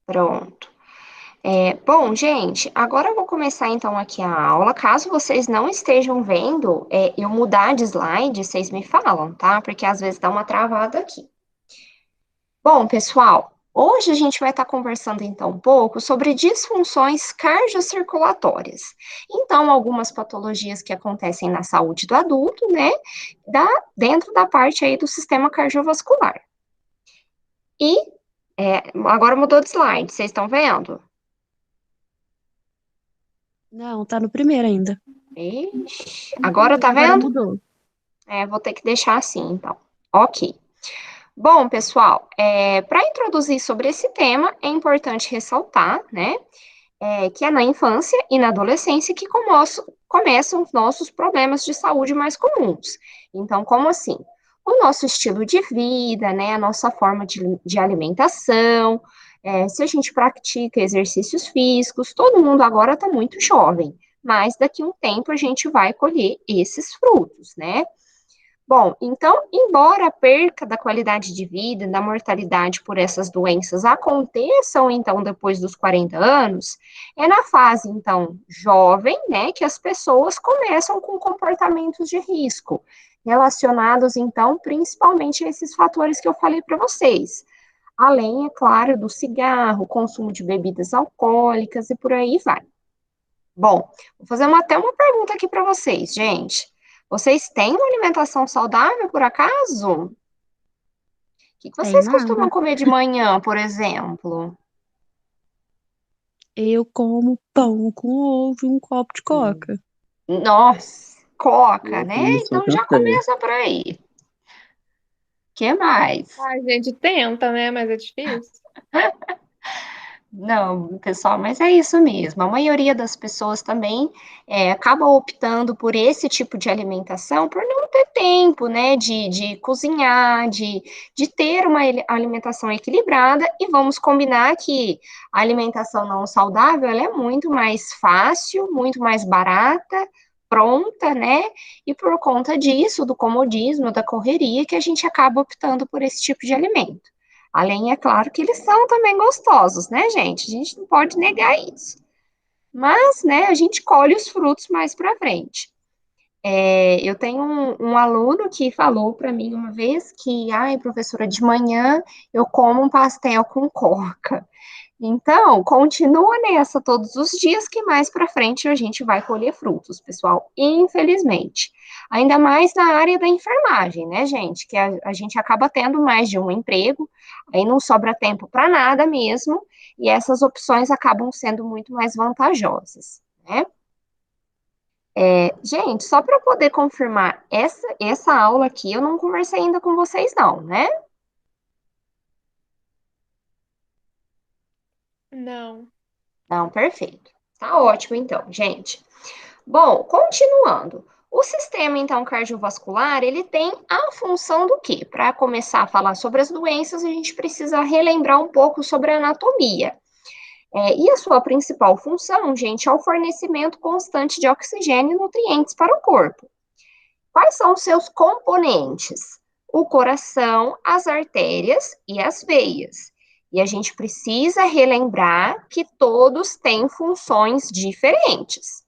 Pronto. Bom, gente, agora eu vou começar então aqui a aula. Caso vocês não estejam vendo, eu mudar de slide, vocês me falam, tá? Porque às vezes dá uma travada aqui. Bom, pessoal, hoje a gente vai estar conversando então um pouco sobre disfunções cardiocirculatórias. Então, algumas patologias que acontecem na saúde do adulto, né? Dentro da parte aí do sistema cardiovascular. E agora mudou de slide, vocês estão vendo? Não, tá no primeiro ainda. Ixi, No agora primeiro, tá agora vendo? mudou. Vou ter que deixar assim, então. Ok. Bom, pessoal, para introduzir sobre esse tema, é importante ressaltar, né, que é na infância e na adolescência que começam os nossos problemas de saúde mais comuns. Então, como assim? O nosso estilo de vida, né, a nossa forma de alimentação, se a gente pratica exercícios físicos, todo mundo agora está muito jovem, mas daqui a um tempo a gente vai colher esses frutos, né? Bom, então, embora a perca da qualidade de vida, da mortalidade por essas doenças aconteçam, então, depois dos 40 anos, é na fase, então, jovem, né, que as pessoas começam com comportamentos de risco, relacionados, então, principalmente a esses fatores que eu falei para vocês. Além, é claro, do cigarro, consumo de bebidas alcoólicas e por aí vai. Bom, vou fazer até uma pergunta aqui para vocês, gente. Vocês têm uma alimentação saudável, por acaso? O que Tem vocês costumam nada. comer de manhã, por exemplo? Eu como pão com ovo e um copo de Hum. coca. Nossa, coca, Eu né? tomo só Então já café. começa por aí. Que mais? A gente tenta, né? Mas é difícil. Não, pessoal, mas é isso mesmo. A maioria das pessoas também acaba optando por esse tipo de alimentação por não ter tempo, né, de cozinhar, de ter uma alimentação equilibrada. E vamos combinar que a alimentação não saudável, ela é muito mais fácil, muito mais barata, pronta, né? E por conta disso, do comodismo, da correria, que a gente acaba optando por esse tipo de alimento. Além, é claro, que eles são também gostosos, né, gente? A gente não pode negar isso. Mas, né, a gente colhe os frutos mais para frente. Eu tenho um aluno que falou para mim uma vez que, ai, professora, de manhã eu como um pastel com coca. Então, continua nessa todos os dias que mais para frente a gente vai colher frutos, pessoal, infelizmente. Ainda mais na área da enfermagem, né, gente? Que a gente acaba tendo mais de um emprego, aí não sobra tempo para nada mesmo, e essas opções acabam sendo muito mais vantajosas, né? Gente, só para poder confirmar, essa aula aqui eu não conversei ainda com vocês, não, né? Não. Não, perfeito. Tá ótimo, então, gente. Bom, continuando. O sistema, então, cardiovascular, ele tem a função do quê? Para começar a falar sobre as doenças, a gente precisa relembrar um pouco sobre a anatomia. E a sua principal função, gente, é o fornecimento constante de oxigênio e nutrientes para o corpo. Quais são os seus componentes? O coração, as artérias e as veias. E a gente precisa relembrar que todos têm funções diferentes.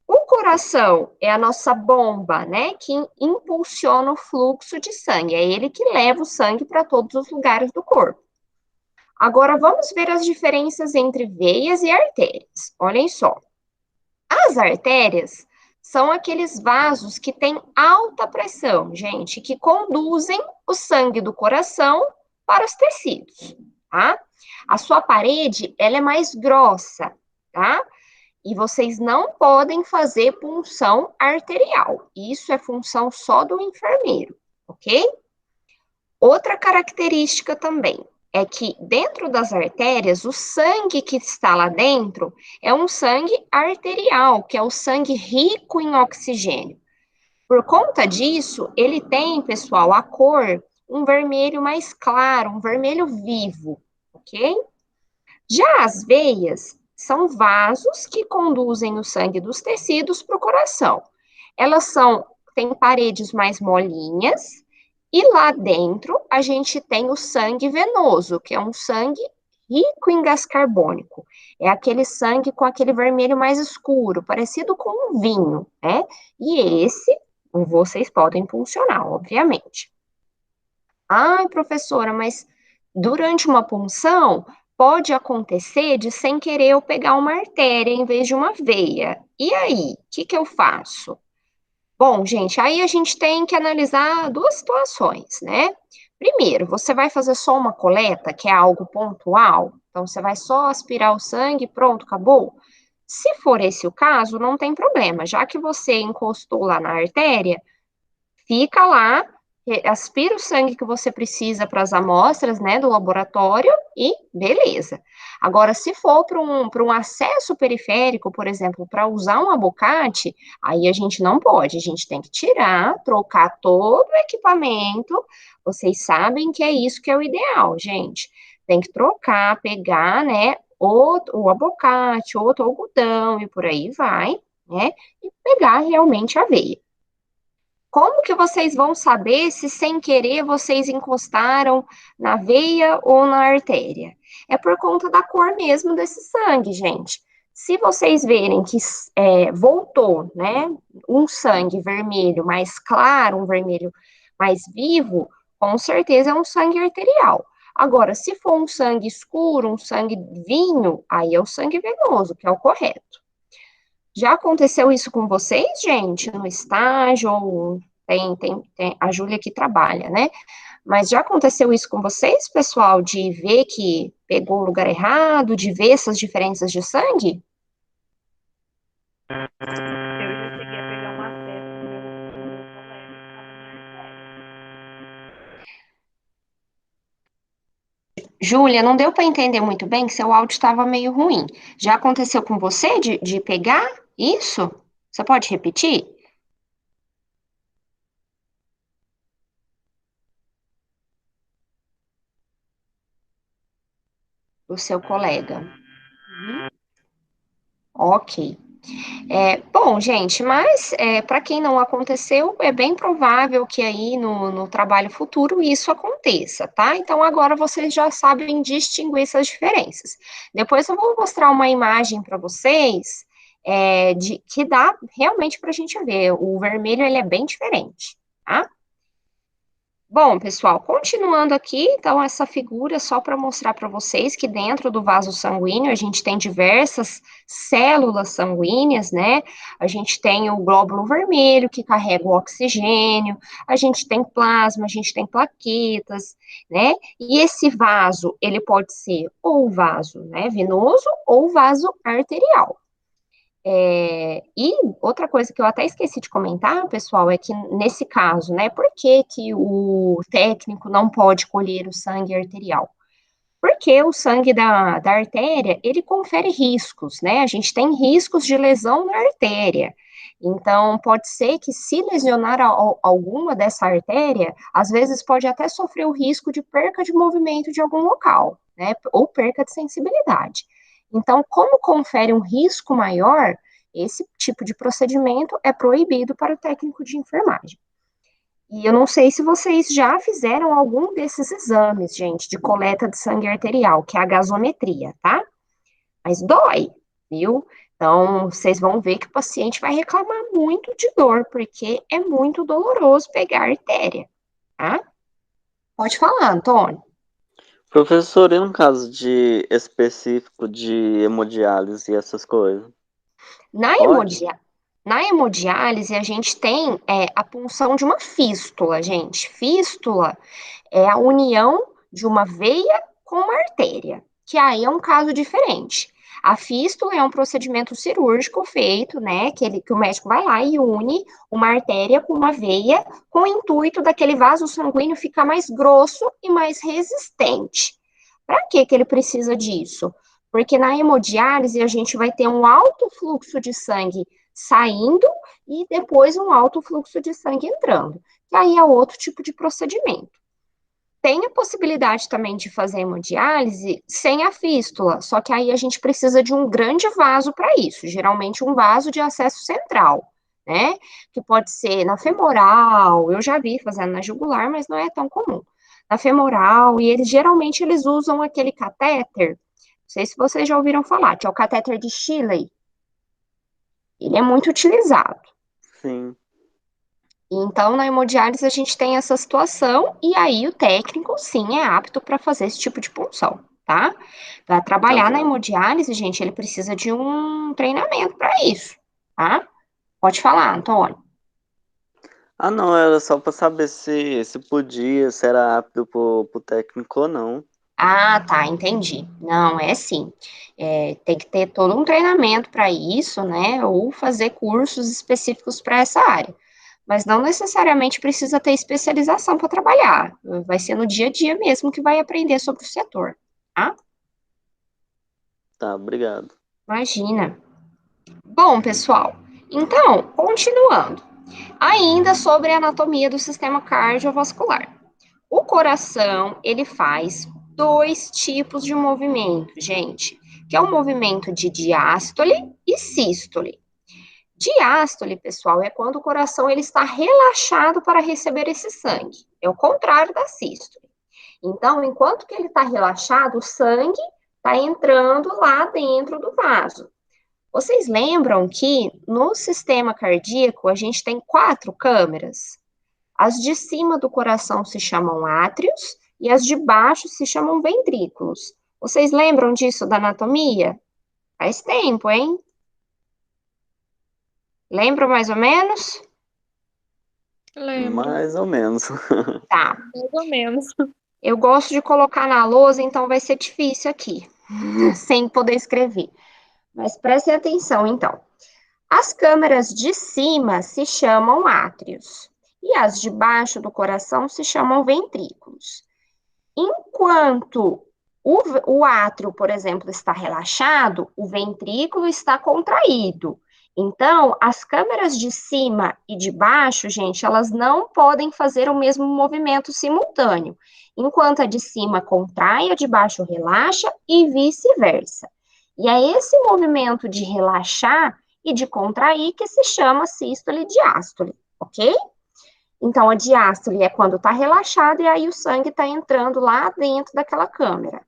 O coração é a nossa bomba, né, que impulsiona o fluxo de sangue. É ele que leva o sangue para todos os lugares do corpo. Agora vamos ver as diferenças entre veias e artérias. Olhem só. As artérias são aqueles vasos que têm alta pressão, gente, que conduzem o sangue do coração para os tecidos, tá? A sua parede, ela é mais grossa, tá? E vocês não podem fazer punção arterial. Isso é função só do enfermeiro, ok? Outra característica também é que dentro das artérias, o sangue que está lá dentro é um sangue arterial, que é o sangue rico em oxigênio. Por conta disso, ele tem, pessoal, a cor um vermelho mais claro, um vermelho vivo, ok? Já as veias são vasos que conduzem o sangue dos tecidos para o coração. Elas têm paredes mais molinhas, e lá dentro a gente tem o sangue venoso, que é um sangue rico em gás carbônico. É aquele sangue com aquele vermelho mais escuro, parecido com um vinho, né? E esse vocês podem puncionar, obviamente. Ai, professora, mas durante uma punção pode acontecer de sem querer eu pegar uma artéria em vez de uma veia. E aí, o que que eu faço? Bom, gente, aí a gente tem que analisar duas situações, né? Primeiro, você vai fazer só uma coleta, que é algo pontual, então você vai só aspirar o sangue, pronto, acabou. Se for esse o caso, não tem problema, já que você encostou lá na artéria, fica lá, aspira o sangue que você precisa para as amostras, né, do laboratório e beleza. Agora, se for para um acesso periférico, por exemplo, para usar um abocate, aí a gente não pode, a gente tem que tirar, trocar todo o equipamento. Vocês sabem que é isso que é o ideal, gente. Tem que trocar, pegar, né, o abocate, outro algodão e por aí vai, né, e pegar realmente a veia. Como que vocês vão saber se sem querer vocês encostaram na veia ou na artéria? É por conta da cor mesmo desse sangue, gente. Se vocês verem que voltou, né, um sangue vermelho mais claro, um vermelho mais vivo, com certeza é um sangue arterial. Agora, se for um sangue escuro, um sangue vinho, aí é o sangue venoso, que é o correto. Já aconteceu isso com vocês, gente, no estágio? Ou tem a Júlia que trabalha, né? Mas já aconteceu isso com vocês, pessoal, de ver que pegou o lugar errado, de ver essas diferenças de sangue? Eu já cheguei a pegar uma festa com meu colega que estava na artéria. Júlia, não deu para entender muito bem que seu áudio estava meio ruim. Já aconteceu com você de pegar isso? Você pode repetir? O seu colega. Uhum. Ok. Bom, gente, mas para quem não aconteceu, é bem provável que aí no trabalho futuro isso aconteça, tá? Então agora vocês já sabem distinguir essas diferenças. Depois eu vou mostrar uma imagem para vocês que dá realmente para a gente ver. O vermelho ele é bem diferente, tá? Bom, pessoal, continuando aqui, então, essa figura é só para mostrar para vocês que dentro do vaso sanguíneo a gente tem diversas células sanguíneas, né? A gente tem o glóbulo vermelho que carrega o oxigênio, a gente tem plasma, a gente tem plaquetas, né? E esse vaso, ele pode ser ou vaso, né, venoso ou vaso arterial. E outra coisa que eu até esqueci de comentar, pessoal, é que nesse caso, né, por que que o técnico não pode colher o sangue arterial? Porque o sangue da artéria, ele confere riscos, né? A gente tem riscos de lesão na artéria. Então, pode ser que se lesionar alguma dessa artéria, às vezes pode até sofrer o risco de perca de movimento de algum local, né? Ou perca de sensibilidade. Então, como confere um risco maior, esse tipo de procedimento é proibido para o técnico de enfermagem. E eu não sei se vocês já fizeram algum desses exames, gente, de coleta de sangue arterial, que é a gasometria, tá? Mas dói, viu? Então, vocês vão ver que o paciente vai reclamar muito de dor, porque é muito doloroso pegar a artéria, tá? Pode falar, Antônio. Professor, e no caso de específico de hemodiálise e essas coisas? Na Pode? Na hemodiálise, a gente tem a punção de uma fístula, gente. Fístula é a união de uma veia com uma artéria, que aí é um caso diferente. A fístula é um procedimento cirúrgico feito, né, que o médico vai lá e une uma artéria com uma veia, com o intuito daquele vaso sanguíneo ficar mais grosso e mais resistente. Para que que ele precisa disso? Porque na hemodiálise a gente vai ter um alto fluxo de sangue saindo e depois um alto fluxo de sangue entrando. Que aí é outro tipo de procedimento. Tem a possibilidade também de fazer hemodiálise sem a fístula, só que aí a gente precisa de um grande vaso para isso, geralmente um vaso de acesso central, né? Que pode ser na femoral, eu já vi fazendo na jugular, mas não é tão comum. na femoral, e geralmente eles usam aquele catéter, não sei se vocês já ouviram falar, que é o catéter de Shirley. Ele é muito utilizado. Sim. Então, na hemodiálise, a gente tem essa situação, e aí o técnico, sim, é apto para fazer esse tipo de punção, tá? Para Tá trabalhar na bom. hemodiálise, gente, ele precisa de um treinamento para isso, tá? Pode falar, Antônio. Ah, não, era só pra saber se podia, se era apto pro técnico ou não. Ah, tá, entendi. Não, é sim. É, tem que ter todo um treinamento para isso, né? Ou fazer cursos específicos para essa área. Mas não necessariamente precisa ter especialização para trabalhar. Vai ser no dia a dia mesmo que vai aprender sobre o setor, tá? Tá, obrigado. Imagina. Bom, pessoal, então, continuando. Ainda sobre a anatomia do sistema cardiovascular. O coração, ele faz dois tipos de movimento, gente, que é o movimento de diástole e sístole. Diástole, pessoal, é quando o coração ele está relaxado para receber esse sangue. É o contrário da sístole. Então, enquanto que ele está relaxado, o sangue está entrando lá dentro do vaso. Vocês lembram que no sistema cardíaco a gente tem 4 câmeras? As de cima do coração se chamam átrios e as de baixo se chamam ventrículos. Vocês lembram disso da anatomia? Faz tempo, hein? Lembram mais ou menos? Lembro, Mais ou menos. Tá. mais ou menos. Eu gosto de colocar na lousa, então vai ser difícil aqui, sem poder escrever. Mas prestem atenção, então. As câmeras de cima se chamam átrios e as de baixo do coração se chamam ventrículos. Enquanto o átrio, por exemplo, está relaxado, o ventrículo está contraído. Então, as câmeras de cima e de baixo, gente, elas não podem fazer o mesmo movimento simultâneo. Enquanto a de cima contrai, a de baixo relaxa e vice-versa. E é esse movimento de relaxar e de contrair que se chama sístole e diástole, ok? Então, a diástole é quando está relaxado e aí o sangue está entrando lá dentro daquela câmera.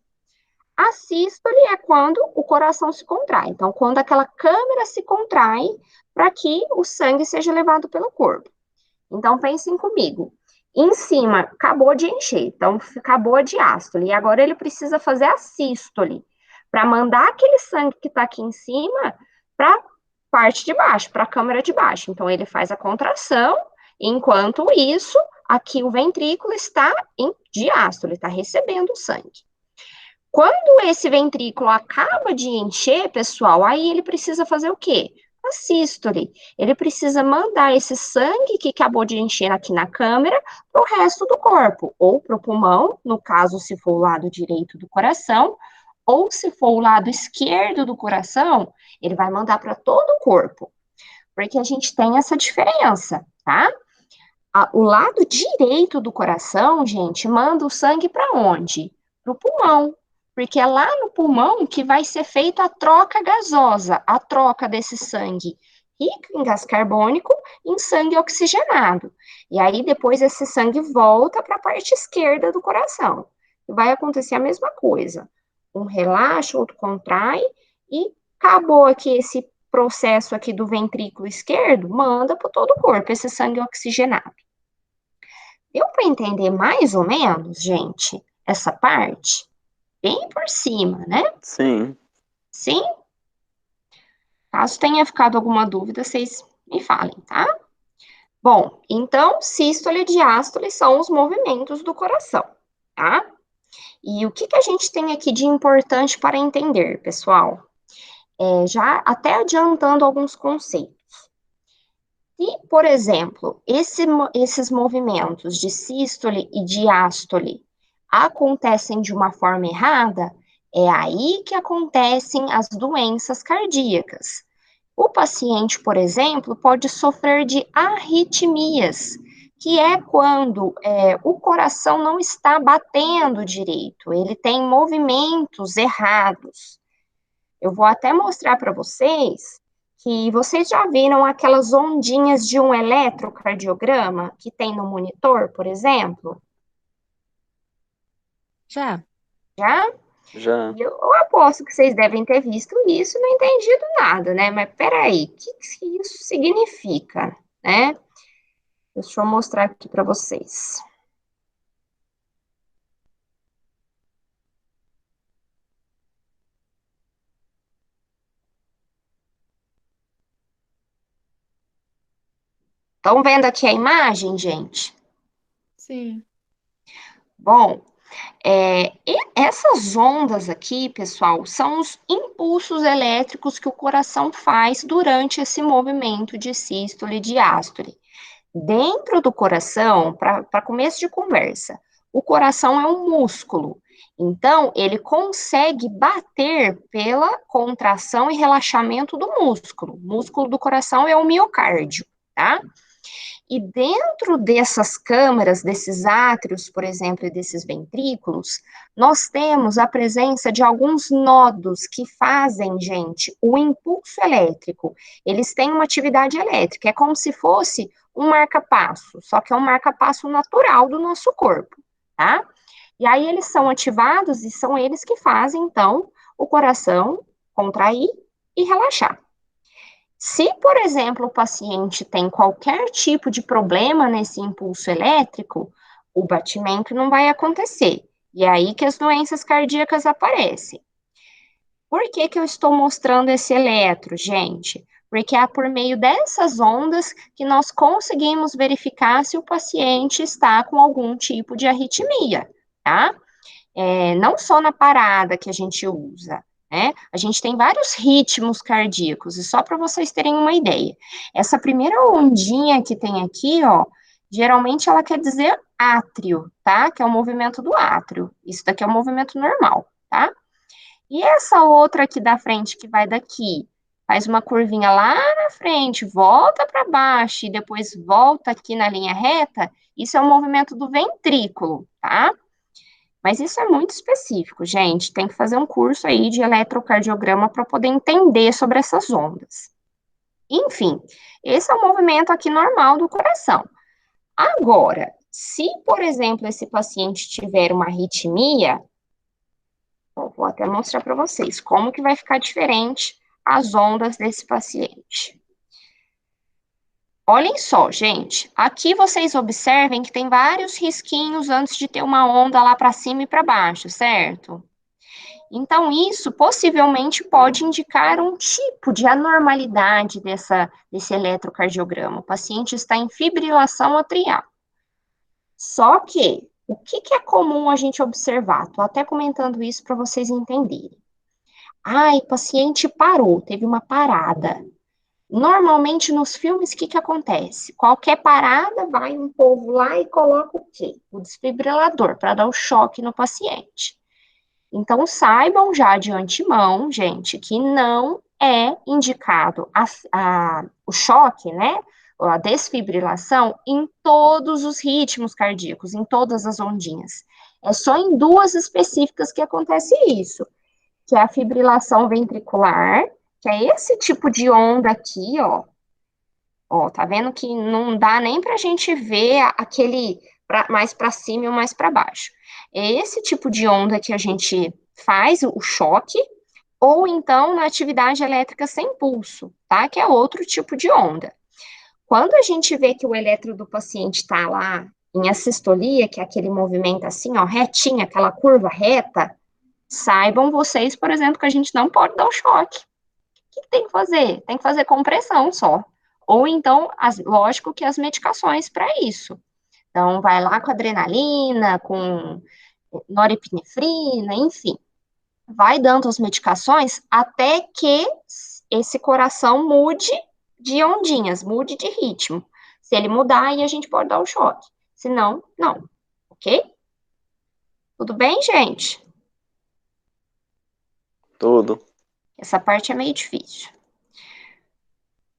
A sístole é quando o coração se contrai. Então, quando aquela câmera se contrai para que o sangue seja levado pelo corpo. Então, pensem comigo. Em cima, acabou de encher, então acabou a diástole. E agora ele precisa fazer a sístole para mandar aquele sangue que está aqui em cima para a parte de baixo, para a câmara de baixo. Então, ele faz a contração. Enquanto isso, aqui o ventrículo está em diástole, está recebendo o sangue. Quando esse ventrículo acaba de encher, pessoal, aí ele precisa fazer o quê? A sístole. Ele precisa mandar esse sangue que acabou de encher aqui na câmera para o resto do corpo, ou para o pulmão, no caso, se for o lado direito do coração, ou se for o lado esquerdo do coração, ele vai mandar para todo o corpo. Porque a gente tem essa diferença, tá? O lado direito do coração, gente, manda o sangue para onde? Para o pulmão, porque é lá no pulmão que vai ser feita a troca gasosa, a troca desse sangue rico em gás carbônico em sangue oxigenado. E aí depois esse sangue volta para a parte esquerda do coração. E vai acontecer a mesma coisa. Um relaxa, outro contrai e acabou aqui esse processo aqui do ventrículo esquerdo, manda para todo o corpo esse sangue oxigenado. Deu para entender mais ou menos, gente, essa parte? Bem por cima, né? Sim. Sim? Caso tenha ficado alguma dúvida, vocês me falem, tá? Bom, então, sístole e diástole são os movimentos do coração, tá? E o que que a gente tem aqui de importante para entender, pessoal? Já até adiantando alguns conceitos. Se, por exemplo, esses movimentos de sístole e diástole acontecem de uma forma errada, é aí que acontecem as doenças cardíacas. O paciente, por exemplo, pode sofrer de arritmias, que é quando o coração não está batendo direito, ele tem movimentos errados. Eu vou até mostrar para vocês que vocês já viram aquelas ondinhas de um eletrocardiograma que tem no monitor, por exemplo? Já. Já? Já. E eu aposto que vocês devem ter visto isso e não entendido nada, né? Mas peraí, o que isso significa, né? Deixa eu mostrar aqui para vocês. Estão vendo aqui a imagem, gente? Sim. Bom, e essas ondas aqui, pessoal, são os impulsos elétricos que o coração faz durante esse movimento de sístole e diástole. Dentro do coração, para começo de conversa, o coração é um músculo. Então, ele consegue bater pela contração e relaxamento do músculo. O músculo do coração é o miocárdio, tá? E dentro dessas câmaras, desses átrios, por exemplo, e desses ventrículos, nós temos a presença de alguns nodos que fazem, gente, o impulso elétrico. Eles têm uma atividade elétrica, é como se fosse um marca-passo, só que é um marca-passo natural do nosso corpo, tá? E aí eles são ativados e são eles que fazem, então, o coração contrair e relaxar. Se, por exemplo, o paciente tem qualquer tipo de problema nesse impulso elétrico, o batimento não vai acontecer. E é aí que as doenças cardíacas aparecem. Por que que eu estou mostrando esse eletro, gente? Porque é por meio dessas ondas que nós conseguimos verificar se o paciente está com algum tipo de arritmia, tá? Não só na parada que a gente usa, né? A gente tem vários ritmos cardíacos, e só para vocês terem uma ideia. Essa primeira ondinha que tem aqui, ó, geralmente ela quer dizer átrio, tá? Que é o movimento do átrio. Isso daqui é o movimento normal, tá? E essa outra aqui da frente, que vai daqui, faz uma curvinha lá na frente, volta para baixo e depois volta aqui na linha reta, isso é o movimento do ventrículo, tá? Mas isso é muito específico, gente. Tem que fazer um curso aí de eletrocardiograma para poder entender sobre essas ondas. Enfim, esse é o movimento aqui normal do coração. Agora, se, por exemplo, esse paciente tiver uma arritmia, vou até mostrar para vocês como que vai ficar diferente as ondas desse paciente. Olhem só, gente. Aqui vocês observem que tem vários risquinhos antes de ter uma onda lá para cima e para baixo, certo? Então, isso possivelmente pode indicar um tipo de anormalidade desse eletrocardiograma. O paciente está em fibrilação atrial. Só que, o que é comum a gente observar? Estou até comentando isso para vocês entenderem. Ai, paciente parou, teve uma parada. Normalmente, nos filmes, o que acontece? Qualquer parada, vai um povo lá e coloca o quê? O desfibrilador, para dar o choque no paciente. Então, saibam já de antemão, gente, que não é indicado o choque, né? A desfibrilação em todos os ritmos cardíacos, em todas as ondinhas. É só em duas específicas que acontece isso, que é a fibrilação ventricular, que é esse tipo de onda aqui, ó. Ó, tá vendo que não dá nem pra gente ver aquele mais para cima e mais para baixo. É esse tipo de onda que a gente faz o choque, ou então na atividade elétrica sem pulso, tá? Que é outro tipo de onda. Quando a gente vê que o eletro do paciente está lá em assistolia, que é aquele movimento assim, ó, retinha, aquela curva reta, saibam vocês, por exemplo, que a gente não pode dar o choque. O que tem que fazer? Tem que fazer compressão só. Ou então, lógico que as medicações para isso. Então, vai lá com adrenalina, com norepinefrina, enfim. Vai dando as medicações até que esse coração mude de ondinhas, mude de ritmo. Se ele mudar, aí a gente pode dar o choque. Se não, não. Ok? Tudo bem, gente? Tudo. Essa parte é meio difícil.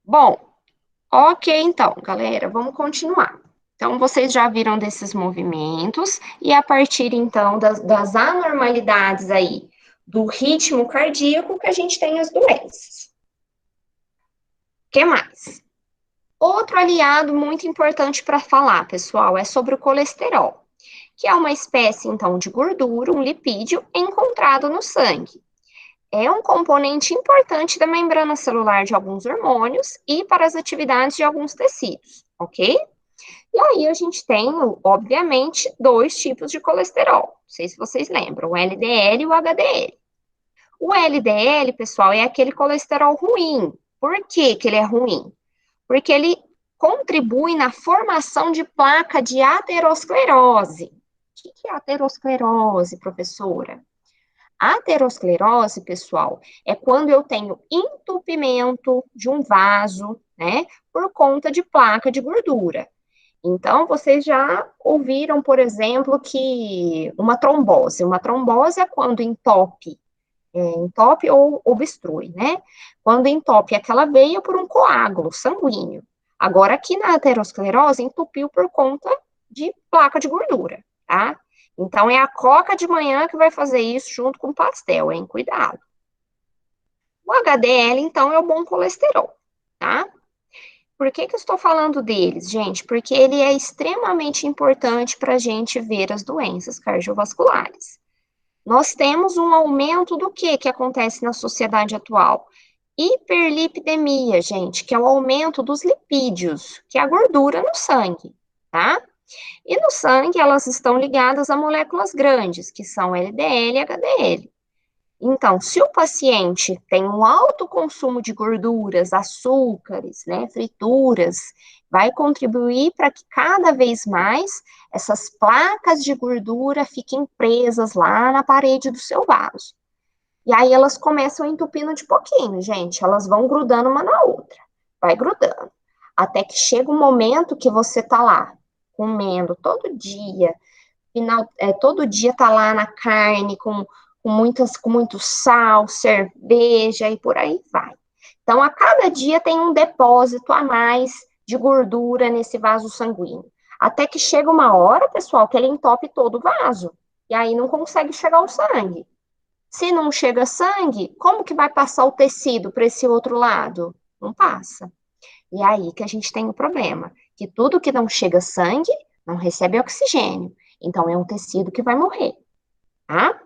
Bom, ok, então, galera, vamos continuar. Então, vocês já viram desses movimentos, e a partir, então, das anormalidades aí, do ritmo cardíaco, que a gente tem as doenças. O que mais? Outro aliado muito importante para falar, pessoal, é sobre o colesterol. que é uma espécie, então, de gordura, um lipídio encontrado no sangue. É um componente importante da membrana celular de alguns hormônios e para as atividades de alguns tecidos, ok? E aí a gente tem, obviamente, dois tipos de colesterol. Não sei se vocês lembram, o LDL e o HDL. O LDL, pessoal, é aquele colesterol ruim. Por que que ele é ruim? Porque ele contribui na formação de placa de aterosclerose. O que é aterosclerose, professora? A aterosclerose, pessoal, é quando eu tenho entupimento de um vaso, né, por conta de placa de gordura. Então, vocês já ouviram, por exemplo, que uma trombose é quando entope ou obstrui, né? Quando entope aquela veia por um coágulo sanguíneo. Agora, aqui na aterosclerose, entupiu por conta de placa de gordura, tá? Então, é a coca de manhã que vai fazer isso junto com o pastel, hein? Cuidado. O HDL, então, é o bom colesterol, tá? Por que que eu estou falando deles, gente? Porque ele é extremamente importante para a gente ver as doenças cardiovasculares. Nós temos um aumento do que acontece na sociedade atual? Hiperlipidemia, gente, que é o aumento dos lipídios, que é a gordura no sangue, tá? E no sangue elas estão ligadas a moléculas grandes, que são LDL e HDL. Então, se o paciente tem um alto consumo de gorduras, açúcares, né, frituras, vai contribuir para que cada vez mais essas placas de gordura fiquem presas lá na parede do seu vaso. E aí elas começam entupindo de pouquinho, gente, elas vão grudando uma na outra, vai grudando. Até que chega um momento que você tá lá, comendo todo dia, todo dia tá lá na carne com muito sal, cerveja e por aí vai. Então, a cada dia tem um depósito a mais de gordura nesse vaso sanguíneo. Até que chega uma hora, pessoal, que ele entope todo o vaso. E aí não consegue chegar o sangue. Se não chega sangue, como que vai passar o tecido para esse outro lado? Não passa. E aí que a gente tem o problema, que tudo que não chega sangue não recebe oxigênio. Então, é um tecido que vai morrer, tá?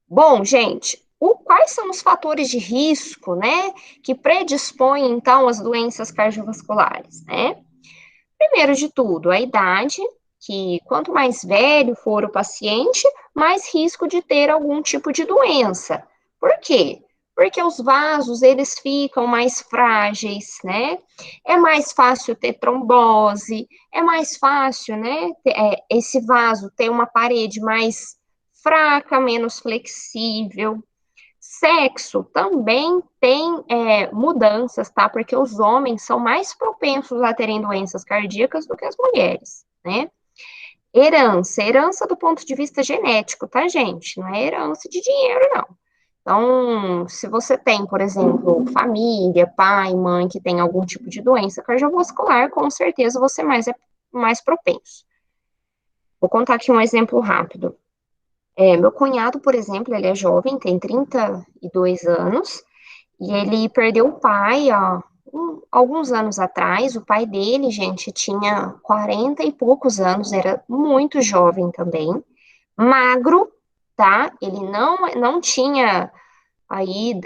Bom, gente, quais são os fatores de risco, né, que predispõem, então, às doenças cardiovasculares, né? Primeiro de tudo, a idade, que quanto mais velho for o paciente, mais risco de ter algum tipo de doença. Por quê? Porque os vasos, eles ficam mais frágeis, né? É mais fácil ter trombose, é mais fácil, né, esse vaso ter uma parede mais fraca, menos flexível. Sexo também tem mudanças, tá? Porque os homens são mais propensos a terem doenças cardíacas do que as mulheres, né? Herança do ponto de vista genético, tá, gente? Não é herança de dinheiro, não. Então, se você tem, por exemplo, família, pai, mãe que tem algum tipo de doença cardiovascular, com certeza você é mais propenso. Vou contar aqui um exemplo rápido. Meu cunhado, por exemplo, ele é jovem, tem 32 anos, e ele perdeu o pai, ó, alguns anos atrás. O pai dele, gente, tinha 40 e poucos anos, era muito jovem também, magro, tá? Ele não tinha aí,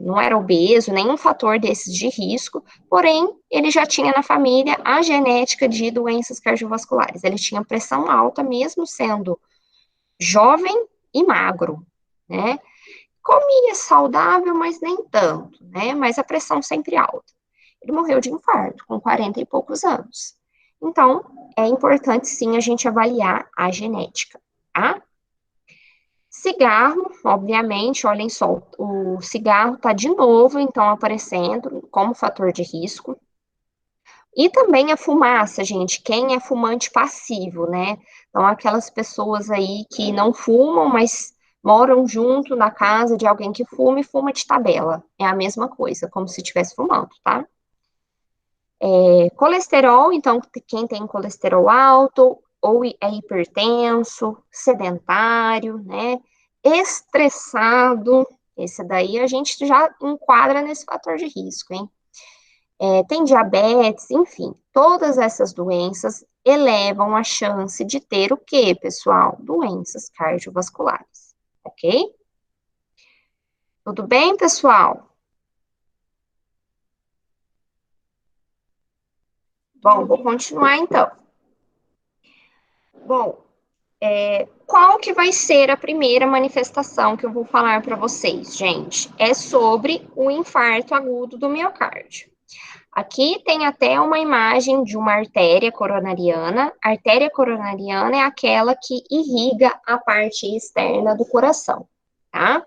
não era obeso, nenhum fator desses de risco, porém, ele já tinha na família a genética de doenças cardiovasculares. Ele tinha pressão alta, mesmo sendo jovem e magro, né? Comia saudável, mas nem tanto, né? Mas a pressão sempre alta. Ele morreu de infarto com 40 e poucos anos. Então, é importante sim a gente avaliar a genética, tá? Cigarro, obviamente, olhem só, o cigarro tá de novo, então, aparecendo como fator de risco. E também a fumaça, gente, quem é fumante passivo, né? Então, aquelas pessoas aí que não fumam, mas moram junto na casa de alguém que fuma e fuma de tabela. É a mesma coisa, como se estivesse fumando, tá? Colesterol, então, quem tem colesterol alto, ou é hipertenso, sedentário, né? Estressado, esse daí a gente já enquadra nesse fator de risco, hein? tem diabetes, enfim, todas essas doenças elevam a chance de ter o quê, pessoal? Doenças cardiovasculares, ok? Tudo bem, pessoal? Bom, vou continuar então. Bom, qual que vai ser a primeira manifestação que eu vou falar para vocês, gente? É sobre o infarto agudo do miocárdio. Aqui tem até uma imagem de uma artéria coronariana. A artéria coronariana é aquela que irriga a parte externa do coração, tá?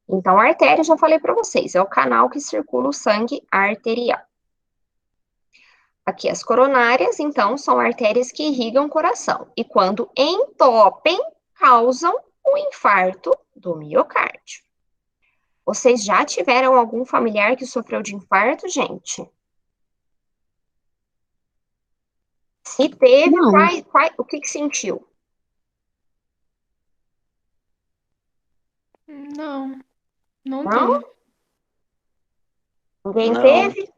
Então, a artéria, já falei para vocês, é o canal que circula o sangue arterial. Aqui, as coronárias, então, são artérias que irrigam o coração. E quando entopem, causam o infarto do miocárdio. Vocês já tiveram algum familiar que sofreu de infarto, gente? Se teve, Não, o que sentiu? Não, não Não? tenho. Ninguém Não, teve?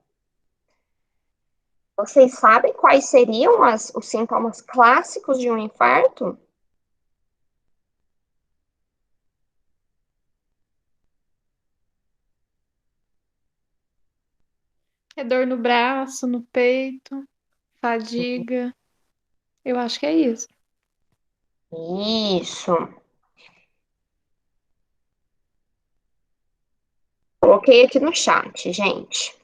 Vocês sabem quais seriam os sintomas clássicos de um infarto? É dor no braço, no peito, fadiga. Eu acho que é isso. Isso. Coloquei aqui no chat, gente.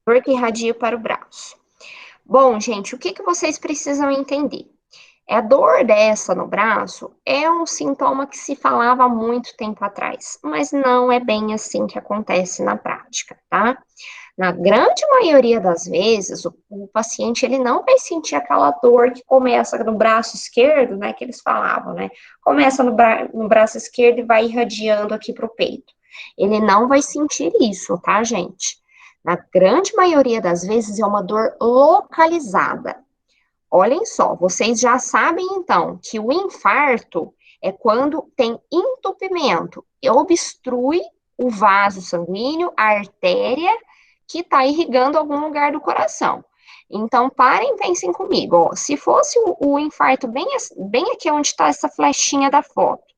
Dor que irradia para o braço. Bom, gente, o que vocês precisam entender? A dor dessa no braço é um sintoma que se falava há muito tempo atrás, mas não é bem assim que acontece na prática, tá? Na grande maioria das vezes, o paciente ele não vai sentir aquela dor que começa no braço esquerdo, né, que eles falavam, né? Começa no braço esquerdo e vai irradiando aqui para o peito. Ele não vai sentir isso, tá, gente? Na grande maioria das vezes é uma dor localizada. Olhem só, vocês já sabem então que o infarto é quando tem entupimento e obstrui o vaso sanguíneo, a artéria que está irrigando algum lugar do coração. Então, parem e pensem comigo, ó, se fosse o infarto bem aqui onde está essa flechinha da foto,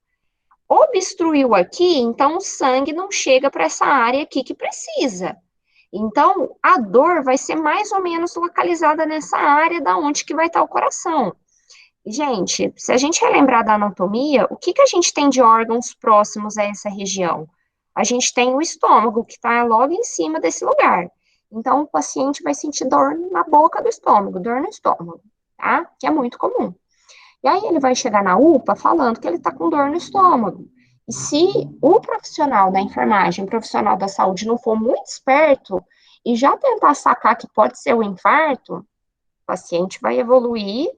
obstruiu aqui, então o sangue não chega para essa área aqui que precisa. Então, a dor vai ser mais ou menos localizada nessa área da onde que vai estar o coração. Gente, se a gente relembrar da anatomia, o que a gente tem de órgãos próximos a essa região? A gente tem o estômago, que está logo em cima desse lugar. Então, o paciente vai sentir dor na boca do estômago, dor no estômago, tá? Que é muito comum. E aí ele vai chegar na UPA falando que ele está com dor no estômago. E se o profissional da enfermagem, o profissional da saúde não for muito esperto e já tentar sacar que pode ser o infarto, o paciente vai evoluir,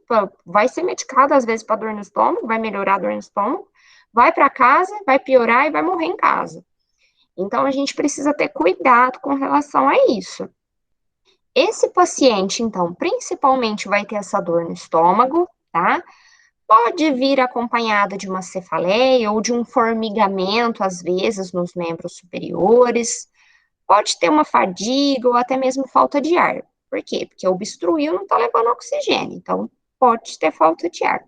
vai ser medicado às vezes para dor no estômago, vai melhorar a dor no estômago, vai para casa, vai piorar e vai morrer em casa. Então a gente precisa ter cuidado com relação a isso. Esse paciente, então, principalmente vai ter essa dor no estômago, tá? Pode vir acompanhada de uma cefaleia ou de um formigamento, às vezes, nos membros superiores. Pode ter uma fadiga ou até mesmo falta de ar. Por quê? Porque obstruiu, não está levando oxigênio. Então, pode ter falta de ar.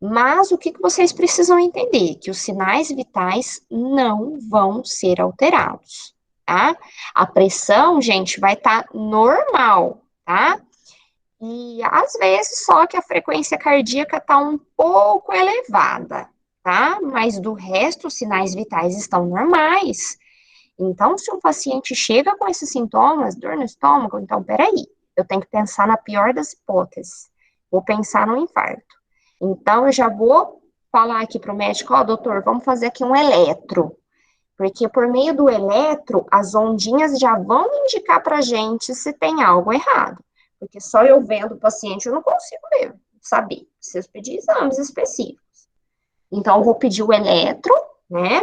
Mas o que vocês precisam entender? Que os sinais vitais não vão ser alterados, tá? A pressão, gente, vai estar normal, tá? E às vezes só que a frequência cardíaca está um pouco elevada, tá? Mas do resto, os sinais vitais estão normais. Então, se um paciente chega com esses sintomas, dor no estômago, então, peraí, eu tenho que pensar na pior das hipóteses. Vou pensar no infarto. Então, eu já vou falar aqui para o médico, ó, doutor, vamos fazer aqui um eletro. Porque por meio do eletro, as ondinhas já vão indicar para a gente se tem algo errado. Porque só eu vendo o paciente eu não consigo saber. Preciso pedir exames específicos. Então, eu vou pedir o eletro, né,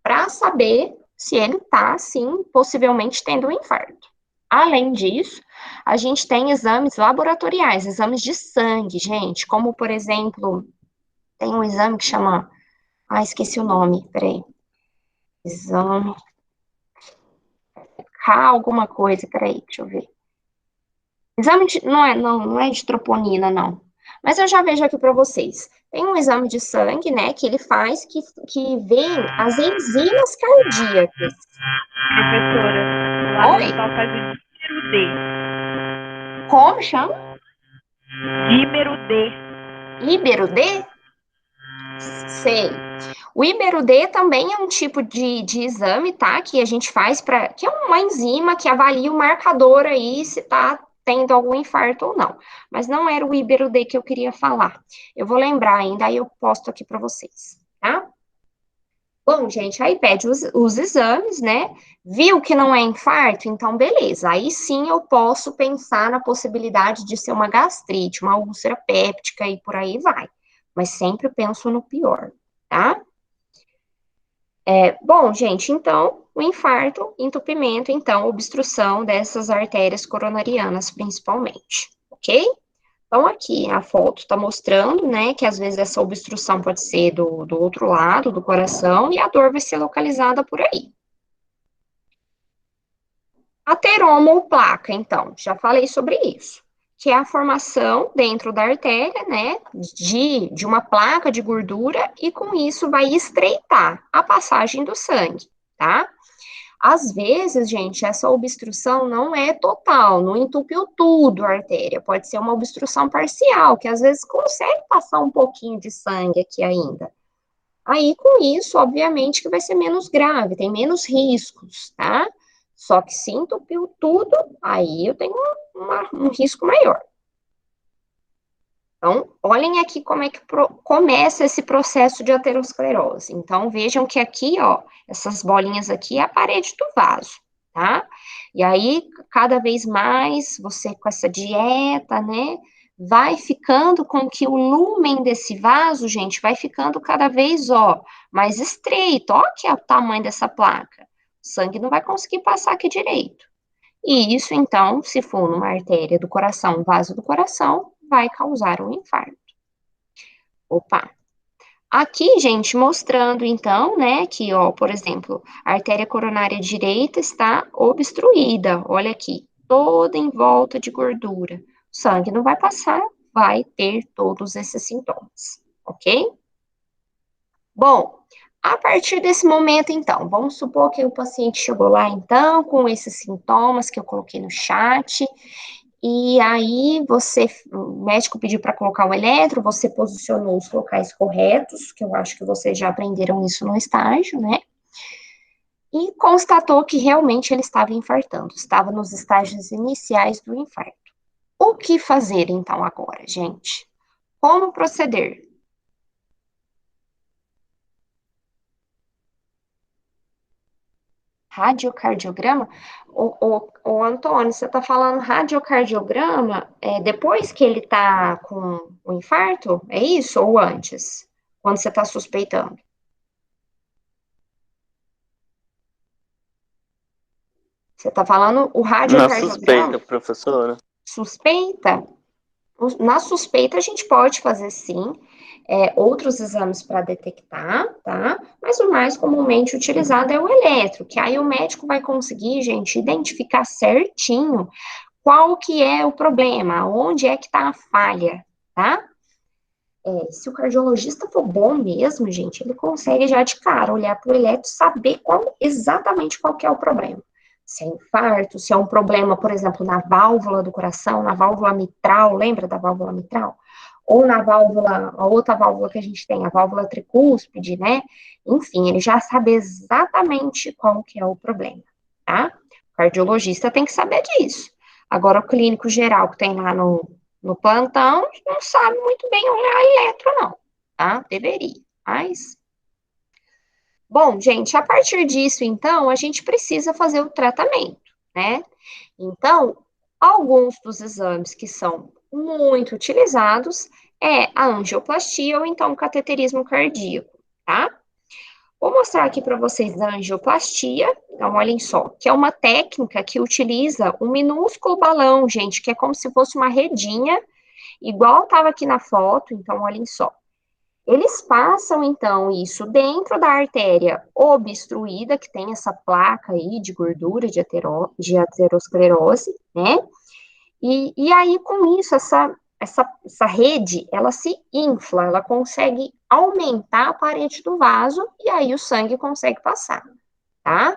para saber se ele está, sim, possivelmente tendo um infarto. Além disso, a gente tem exames laboratoriais, exames de sangue, gente, como, por exemplo, tem um exame que chama, esqueci o nome, peraí, exame, K alguma coisa, peraí, deixa eu ver. Não é de troponina, não. Mas eu já vejo aqui para vocês. Tem um exame de sangue, né, que ele faz que vê as enzimas cardíacas. Professora, lá no Oi, hospital faz o dímero D. como chama? Dímero D. Ibero D? Sei. O Ibero D também é um tipo de exame, tá? Que a gente faz para, que é uma enzima que avalia o marcador aí se tá tendo algum infarto ou não. Mas não era o Ibero D que eu queria falar. Eu vou lembrar ainda, aí eu posto aqui para vocês, tá? Bom, gente, aí pede os exames, né? Viu que não é infarto? Então, beleza. Aí sim eu posso pensar na possibilidade de ser uma gastrite, uma úlcera péptica e por aí vai. Mas sempre penso no pior, tá? Bom, gente, então, o infarto, entupimento, então, obstrução dessas artérias coronarianas, principalmente, ok? Então, aqui a foto está mostrando, né, que às vezes essa obstrução pode ser do outro lado do coração e a dor vai ser localizada por aí. Ateroma ou placa, então, já falei sobre isso, que é a formação dentro da artéria, né, de uma placa de gordura e com isso vai estreitar a passagem do sangue, tá? Às vezes, gente, essa obstrução não é total, não entupiu tudo a artéria, pode ser uma obstrução parcial, que às vezes consegue passar um pouquinho de sangue aqui ainda. Aí, com isso, obviamente que vai ser menos grave, tem menos riscos, tá? Só que se entupiu tudo, aí eu tenho um risco maior. Então, olhem aqui como é que começa esse processo de aterosclerose. Então, vejam que aqui, ó, essas bolinhas aqui é a parede do vaso, tá? E aí, cada vez mais, você com essa dieta, né, vai ficando com que o lumen desse vaso, gente, vai ficando cada vez, ó, mais estreito. Ó, que é o tamanho dessa placa. O sangue não vai conseguir passar aqui direito. E isso, então, se for numa artéria do coração, vaso do coração, vai causar um infarto. Opa! Aqui, gente, mostrando, então, né, que, ó, por exemplo, a artéria coronária direita está obstruída, olha aqui, toda em volta de gordura. O sangue não vai passar, vai ter todos esses sintomas, ok? Bom, a partir desse momento, então, vamos supor que o paciente chegou lá, então, com esses sintomas que eu coloquei no chat, e aí o médico pediu para colocar o eletro, você posicionou os locais corretos, que eu acho que vocês já aprenderam isso no estágio, né? E constatou que realmente ele estava infartando, estava nos estágios iniciais do infarto. O que fazer então agora, gente? Como proceder? Radiocardiograma? O Antônio, você está falando radiocardiograma depois que ele está com o infarto? É isso? Ou antes? Quando você está suspeitando? Você está falando o Na suspeita, radiocardiograma? professora. Suspeita? Na suspeita, a gente pode fazer sim outros exames para detectar, tá? Mas o mais comumente utilizado é o eletro, que aí o médico vai conseguir, gente, identificar certinho qual que é o problema, onde é que está a falha, tá? Se o cardiologista for bom mesmo, gente, ele consegue já de cara olhar para o eletro e saber exatamente qual que é o problema. Se é infarto, se é um problema, por exemplo, na válvula do coração, na válvula mitral, lembra da válvula mitral? Ou na válvula, a outra válvula que a gente tem, a válvula tricúspide, né? Enfim, ele já sabe exatamente qual que é o problema, tá? O cardiologista tem que saber disso. Agora, o clínico geral que tem lá no plantão, não sabe muito bem olhar eletro, não, tá? Deveria, mas... Bom, gente, a partir disso, então, a gente precisa fazer o tratamento, né? Então, alguns dos exames que são muito utilizados é a angioplastia ou então o cateterismo cardíaco, tá? Vou mostrar aqui para vocês a angioplastia, então olhem só, que é uma técnica que utiliza um minúsculo balão, gente, que é como se fosse uma redinha, igual estava aqui na foto, então olhem só. Eles passam, então, isso dentro da artéria obstruída, que tem essa placa aí de gordura de aterosclerose, né? E aí, com isso, essa rede, ela se infla, ela consegue aumentar a parede do vaso, e aí o sangue consegue passar, tá?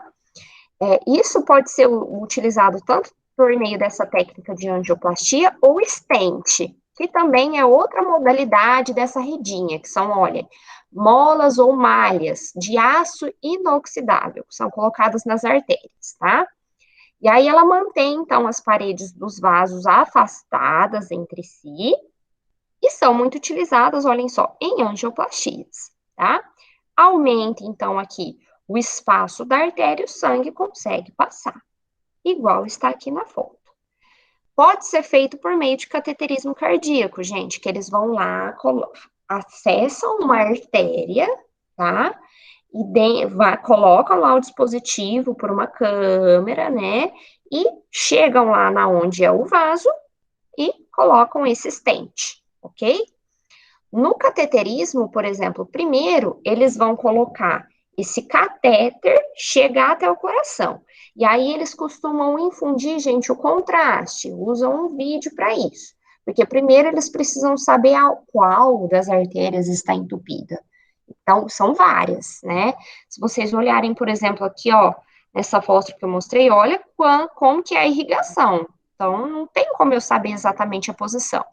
Isso pode ser utilizado tanto por meio dessa técnica de angioplastia ou stent, que também é outra modalidade dessa redinha, que são, olha, molas ou malhas de aço inoxidável, que são colocadas nas artérias, tá? E aí ela mantém, então, as paredes dos vasos afastadas entre si e são muito utilizadas, olhem só, em angioplastias, tá? Aumenta, então, aqui o espaço da artéria e o sangue consegue passar, igual está aqui na foto. Pode ser feito por meio de cateterismo cardíaco, gente, que eles vão lá, acessam uma artéria, tá? E colocam lá o dispositivo por uma câmera, né? E chegam lá na onde é o vaso e colocam esse stent, ok? No cateterismo, por exemplo, primeiro eles vão colocar esse catéter chegar até o coração. E aí eles costumam infundir, gente, o contraste, usam um vídeo para isso. Porque primeiro eles precisam saber qual das artérias está entupida. Então, são várias, né? Se vocês olharem, por exemplo, aqui, ó, nessa foto que eu mostrei, olha como que é a irrigação. Então, não tem como eu saber exatamente a posição.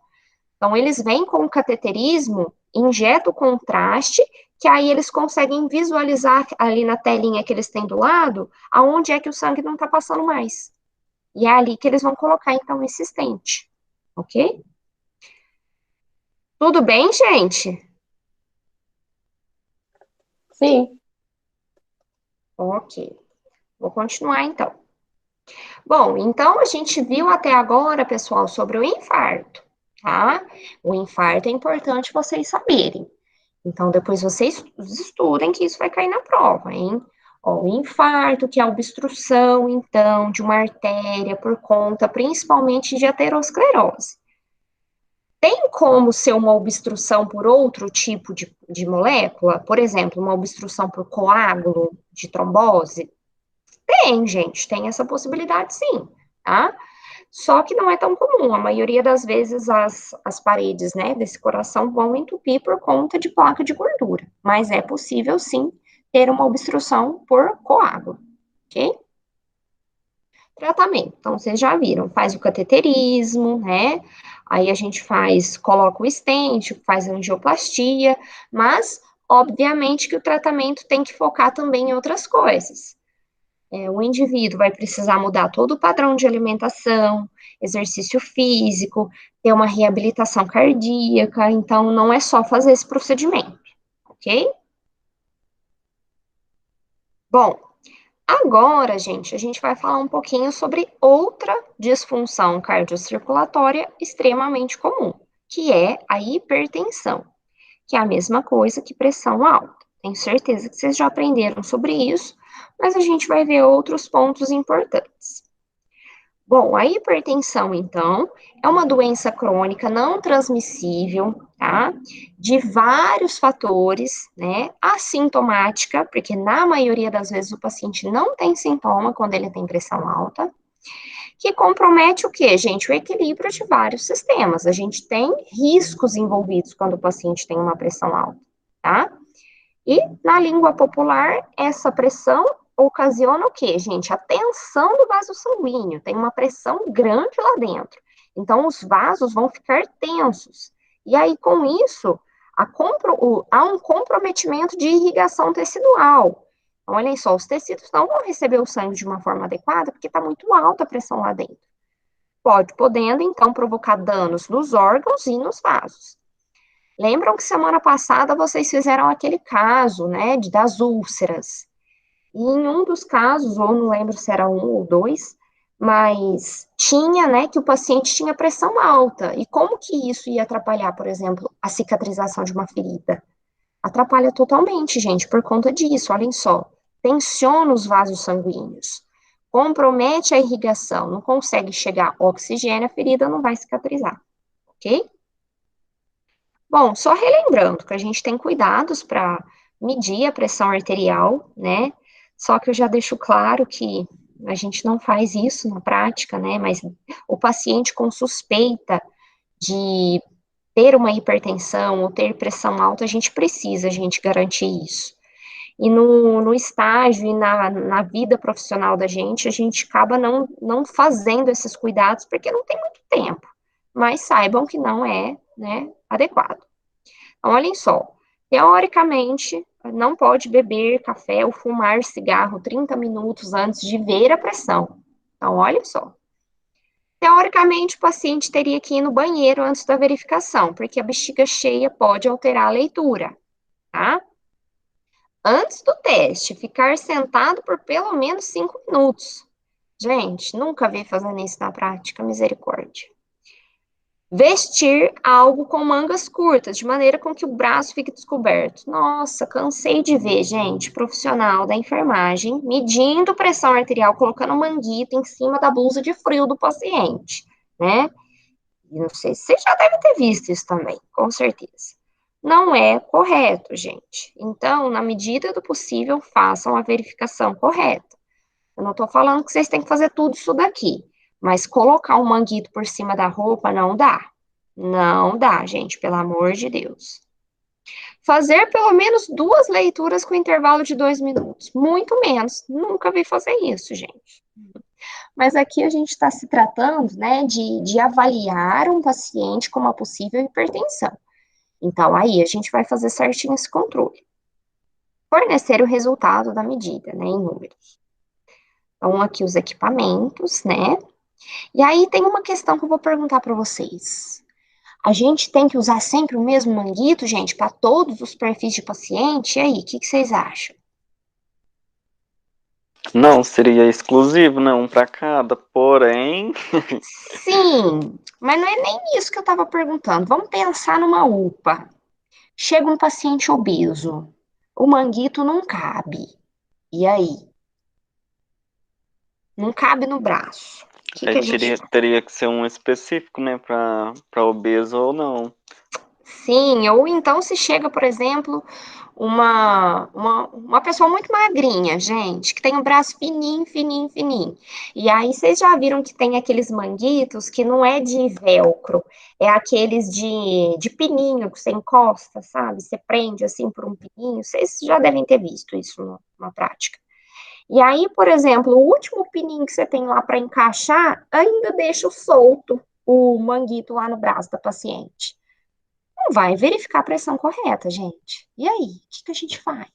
Então, eles vêm com o cateterismo, injetam o contraste, que aí eles conseguem visualizar ali na telinha que eles têm do lado, aonde é que o sangue não está passando mais. E é ali que eles vão colocar, então, esse stent, ok? Tudo bem, gente? Sim. Ok. Vou continuar, então. Bom, então a gente viu até agora, pessoal, sobre o infarto, tá? O infarto é importante vocês saberem. Então, depois vocês estudem que isso vai cair na prova, hein? Ó, o infarto, que é a obstrução, então, de uma artéria por conta, principalmente, de aterosclerose. Tem como ser uma obstrução por outro tipo de molécula? Por exemplo, uma obstrução por coágulo de trombose? Tem, gente, tem essa possibilidade sim, tá? Só que não é tão comum. A maioria das vezes as paredes, né, desse coração vão entupir por conta de placa de gordura. Mas é possível, sim, ter uma obstrução por coágulo, ok? Tratamento. Então, vocês já viram, faz o cateterismo, né? Aí a gente coloca o stent, faz a angioplastia, mas, obviamente, que o tratamento tem que focar também em outras coisas. O indivíduo vai precisar mudar todo o padrão de alimentação, exercício físico, ter uma reabilitação cardíaca, então não é só fazer esse procedimento, ok? Bom, agora, gente, a gente vai falar um pouquinho sobre outra disfunção cardiocirculatória extremamente comum, que é a hipertensão, que é a mesma coisa que pressão alta. Tenho certeza que vocês já aprenderam sobre isso, mas a gente vai ver outros pontos importantes. Bom, a hipertensão, então, é uma doença crônica não transmissível, tá? De vários fatores, né? Assintomática, porque na maioria das vezes o paciente não tem sintoma quando ele tem pressão alta, que compromete o quê, gente? O equilíbrio de vários sistemas. A gente tem riscos envolvidos quando o paciente tem uma pressão alta, tá? E, na língua popular, essa pressão ocasiona o quê, gente? A tensão do vaso sanguíneo, tem uma pressão grande lá dentro. Então, os vasos vão ficar tensos. E aí, com isso, há um comprometimento de irrigação tecidual. Então, olhem só, os tecidos não vão receber o sangue de uma forma adequada, porque está muito alta a pressão lá dentro. Podendo, então, provocar danos nos órgãos e nos vasos. Lembram que semana passada vocês fizeram aquele caso, né, das úlceras. E em um dos casos, ou não lembro se era um ou dois, mas tinha, né, que o paciente tinha pressão alta. E como que isso ia atrapalhar, por exemplo, a cicatrização de uma ferida? Atrapalha totalmente, gente, por conta disso, olhem só. Tensiona os vasos sanguíneos, compromete a irrigação, não consegue chegar oxigênio, a ferida não vai cicatrizar, ok? Bom, só relembrando que a gente tem cuidados para medir a pressão arterial, né? Só que eu já deixo claro que a gente não faz isso na prática, né? Mas o paciente com suspeita de ter uma hipertensão ou ter pressão alta, a gente, garantir isso. E no estágio e na vida profissional da gente, a gente acaba não fazendo esses cuidados porque não tem muito tempo. Mas saibam que não é, né, adequado. Então, olhem só, teoricamente, não pode beber café ou fumar cigarro 30 minutos antes de ver a pressão. Então, olha só. Teoricamente, o paciente teria que ir no banheiro antes da verificação, porque a bexiga cheia pode alterar a leitura, tá? Antes do teste, ficar sentado por pelo menos 5 minutos. Gente, nunca vi fazendo isso na prática, misericórdia. Vestir algo com mangas curtas, de maneira com que o braço fique descoberto. Nossa, cansei de ver, gente, profissional da enfermagem medindo pressão arterial, colocando manguito em cima da blusa de frio do paciente, né? E não sei se você já deve ter visto isso também, com certeza. Não é correto, gente. Então, na medida do possível, façam a verificação correta. Eu não estou falando que vocês têm que fazer tudo isso daqui, mas colocar um manguito por cima da roupa não dá. Não dá, gente, pelo amor de Deus. Fazer pelo menos 2 leituras com intervalo de 2 minutos. Muito menos. Nunca vi fazer isso, gente. Mas aqui a gente está se tratando, né, de avaliar um paciente com uma possível hipertensão. Então, aí a gente vai fazer certinho esse controle. Fornecer o resultado da medida, né, em números. Então, aqui os equipamentos, né? E aí tem uma questão que eu vou perguntar para vocês. A gente tem que usar sempre o mesmo manguito, gente, para todos os perfis de paciente? E aí, o que vocês acham? Não, seria exclusivo, né? Um para cada. Porém, Sim, mas não é nem isso que eu estava perguntando. Vamos pensar numa UPA. Chega um paciente obeso. O manguito não cabe. E aí? Não cabe no braço. O que aí a gente... teria que ser um específico, né? Para obeso ou não. Sim, ou então se chega, por exemplo, uma pessoa muito magrinha, gente, que tem o braço fininho, fininho, fininho. E aí vocês já viram que tem aqueles manguitos que não é de velcro, é aqueles de pininho que você encosta, sabe? Você prende assim por um pininho. Vocês já devem ter visto isso na prática. E aí, por exemplo, o último pininho que você tem lá para encaixar ainda deixa solto o manguito lá no braço da paciente. Não vai verificar a pressão correta, gente. E aí, o que a gente faz?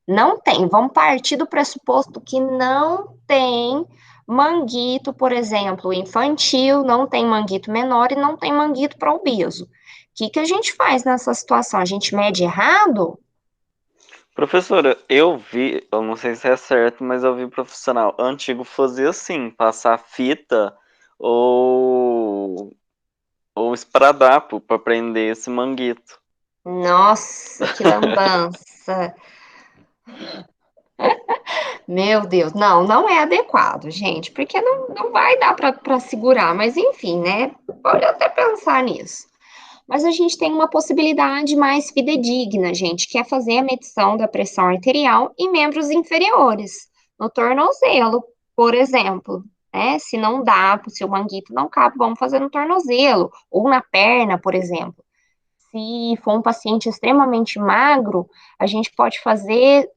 Não tem. Vamos partir do pressuposto que não tem manguito, por exemplo, infantil, não tem manguito menor e não tem manguito para obeso. O que a gente faz nessa situação? A gente mede errado? Professora, eu não sei se é certo, mas eu vi profissional antigo fazer assim, passar fita ou, ou esparadrapo para prender esse manguito. Nossa, que lambança. Meu Deus, não é adequado, gente, porque não vai dar para segurar, mas enfim, né? Pode até pensar nisso. Mas a gente tem uma possibilidade mais fidedigna, gente, que é fazer a medição da pressão arterial em membros inferiores, no tornozelo, por exemplo. Né? Se não dá, se o manguito não cabe, vamos fazer no tornozelo, ou na perna, por exemplo. Se for um paciente extremamente magro, a gente pode fazer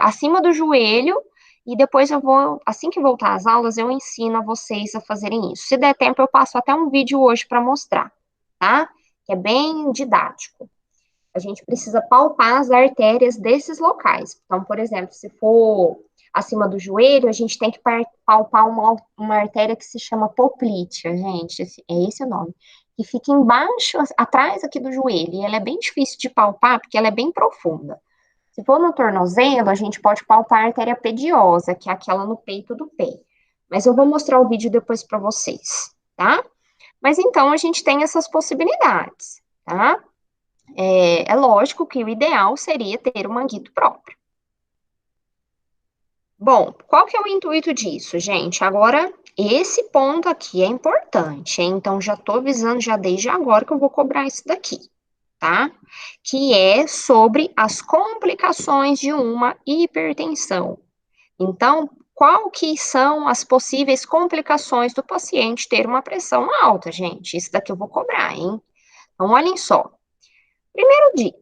acima do joelho, e depois eu vou, assim que voltar às aulas, eu ensino a vocês a fazerem isso. Se der tempo, eu passo até um vídeo hoje para mostrar, tá? Que é bem didático. A gente precisa palpar as artérias desses locais. Então, por exemplo, se for acima do joelho, a gente tem que palpar uma artéria que se chama poplítea, gente, é esse o nome, que fica embaixo, atrás aqui do joelho, e ela é bem difícil de palpar, porque ela é bem profunda. Se for no tornozelo, a gente pode palpar a artéria pediosa, que é aquela no peito do pé. Mas eu vou mostrar o vídeo depois para vocês, tá? Mas então a gente tem essas possibilidades, tá? É lógico que o ideal seria ter um manguito próprio. Bom, qual que é o intuito disso, gente? Agora, esse ponto aqui é importante, hein? Então, já tô avisando já desde agora que eu vou cobrar isso daqui, tá? Que é sobre as complicações de uma hipertensão. Então, qual que são as possíveis complicações do paciente ter uma pressão alta, gente? Isso daqui eu vou cobrar, hein? Então, olhem só.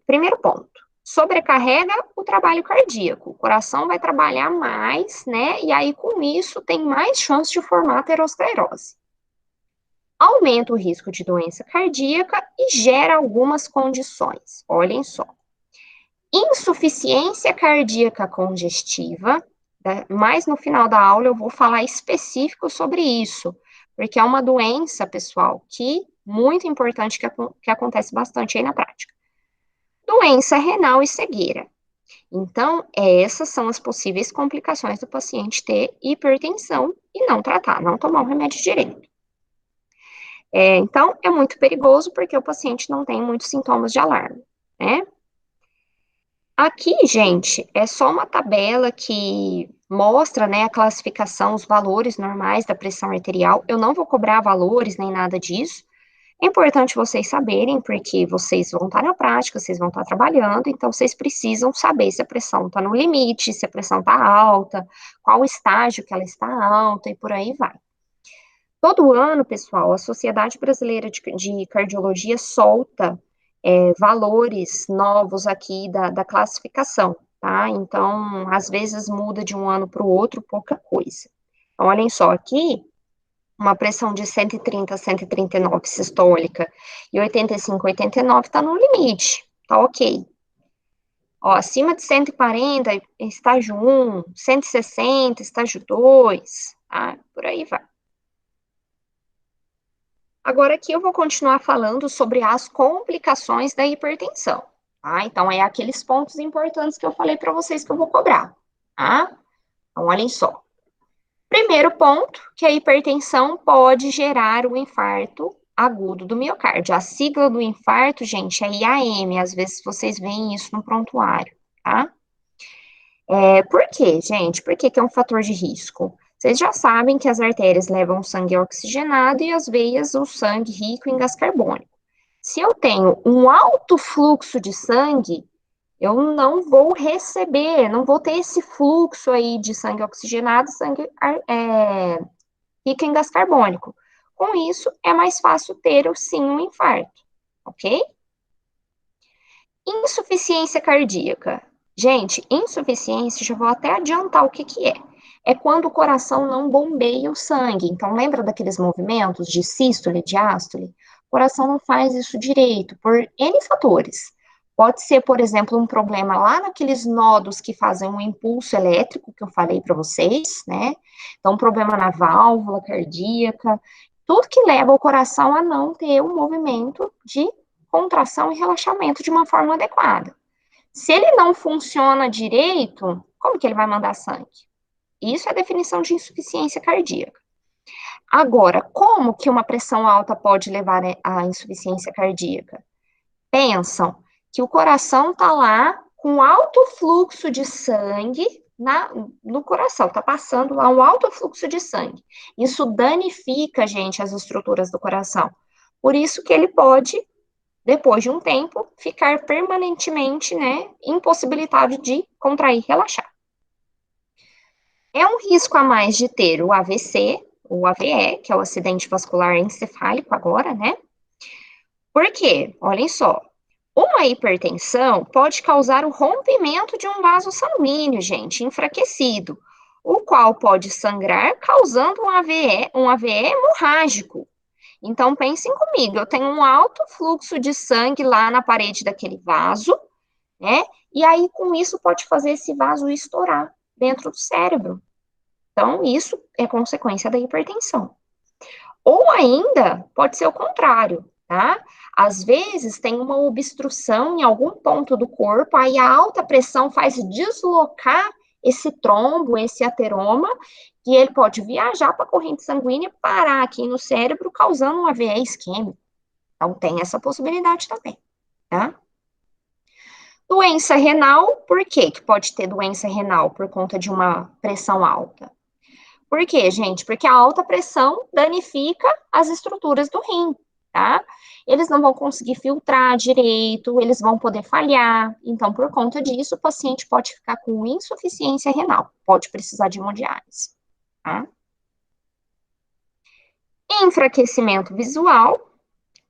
Primeiro ponto. Sobrecarrega o trabalho cardíaco. O coração vai trabalhar mais, né? E aí, com isso, tem mais chance de formar aterosclerose. Aumenta o risco de doença cardíaca e gera algumas condições. Olhem só. Insuficiência cardíaca congestiva, mas no final da aula eu vou falar específico sobre isso, porque é uma doença, pessoal, que muito importante que acontece bastante aí na prática. Doença renal e cegueira. Então, essas são as possíveis complicações do paciente ter hipertensão e não tratar, não tomar o remédio direito. Então, é muito perigoso porque o paciente não tem muitos sintomas de alarme, né? Aqui, gente, é só uma tabela que mostra, né, a classificação, os valores normais da pressão arterial. Eu não vou cobrar valores nem nada disso. É importante vocês saberem, porque vocês vão estar na prática, vocês vão estar trabalhando, então vocês precisam saber se a pressão está no limite, se a pressão está alta, qual estágio que ela está alta e por aí vai. Todo ano, pessoal, a Sociedade Brasileira de Cardiologia solta valores novos aqui da classificação, tá? Então, às vezes muda de um ano para o outro pouca coisa. Então, olhem só, aqui, uma pressão de 130 a 139 sistólica e 85 a 89 está no limite, tá ok. Ó, acima de 140, estágio 1, 160, estágio 2, tá? Por aí vai. Agora aqui eu vou continuar falando sobre as complicações da hipertensão, tá? Então, é aqueles pontos importantes que eu falei para vocês que eu vou cobrar, tá? Então, olhem só. Primeiro ponto, que a hipertensão pode gerar o infarto agudo do miocárdio. A sigla do infarto, gente, é IAM, às vezes vocês veem isso no prontuário, tá? Por quê, gente? Por que é um fator de risco? Vocês já sabem que as artérias levam sangue oxigenado e as veias o sangue rico em gás carbônico. Se eu tenho um alto fluxo de sangue, eu não vou receber, não vou ter esse fluxo aí de sangue oxigenado, sangue rico em gás carbônico. Com isso, é mais fácil ter, sim, um infarto, ok? Insuficiência cardíaca. Gente, insuficiência, já vou até adiantar o que é. É quando o coração não bombeia o sangue. Então, lembra daqueles movimentos de sístole, diástole? O coração não faz isso direito, por N fatores. Pode ser, por exemplo, um problema lá naqueles nodos que fazem um impulso elétrico, que eu falei para vocês, né? Então, um problema na válvula cardíaca, tudo que leva o coração a não ter um movimento de contração e relaxamento de uma forma adequada. Se ele não funciona direito, como que ele vai mandar sangue? Isso é a definição de insuficiência cardíaca. Agora, como que uma pressão alta pode levar à insuficiência cardíaca? Pensam que o coração está lá com alto fluxo de sangue no coração, está passando lá um alto fluxo de sangue. Isso danifica, gente, as estruturas do coração. Por isso que ele pode, depois de um tempo, ficar permanentemente, né, impossibilitado de contrair e relaxar. É um risco a mais de ter o AVC, o AVE, que é o acidente vascular encefálico agora, né? Por quê? Olhem só. Uma hipertensão pode causar o rompimento de um vaso sanguíneo, gente, enfraquecido, o qual pode sangrar, causando um AVE hemorrágico. Então, pensem comigo, eu tenho um alto fluxo de sangue lá na parede daquele vaso, né? E aí, com isso, pode fazer esse vaso estourar dentro do cérebro. Então, isso é consequência da hipertensão. Ou ainda, pode ser o contrário, tá? Às vezes, tem uma obstrução em algum ponto do corpo, aí a alta pressão faz deslocar esse trombo, esse ateroma, e ele pode viajar para a corrente sanguínea e parar aqui no cérebro, causando um AVE isquêmico. Então, tem essa possibilidade também, tá? Doença renal, por quê que pode ter doença renal por conta de uma pressão alta? Por quê, gente? Porque a alta pressão danifica as estruturas do rim, tá? Eles não vão conseguir filtrar direito, eles vão poder falhar. Então, por conta disso, o paciente pode ficar com insuficiência renal, pode precisar de hemodiálise, tá? Enfraquecimento visual,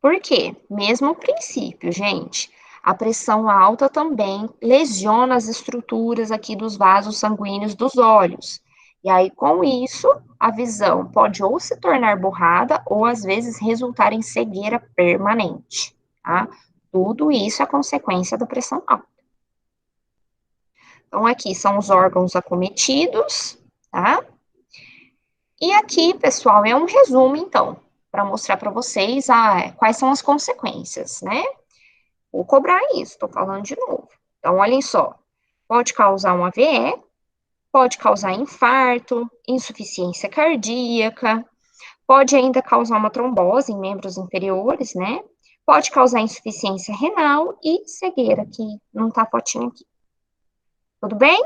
por quê? Mesmo princípio, gente. A pressão alta também lesiona as estruturas aqui dos vasos sanguíneos dos olhos. E aí, com isso, a visão pode ou se tornar borrada ou, às vezes, resultar em cegueira permanente, tá? Tudo isso é consequência da pressão alta. Então, aqui são os órgãos acometidos, tá? E aqui, pessoal, é um resumo, então, para mostrar para vocês quais são as consequências, né? Vou cobrar isso, estou falando de novo. Então, olhem só, pode causar um AVE, pode causar infarto, insuficiência cardíaca, pode ainda causar uma trombose em membros inferiores, né? Pode causar insuficiência renal e cegueira, que não tá fotinho aqui. Tudo bem?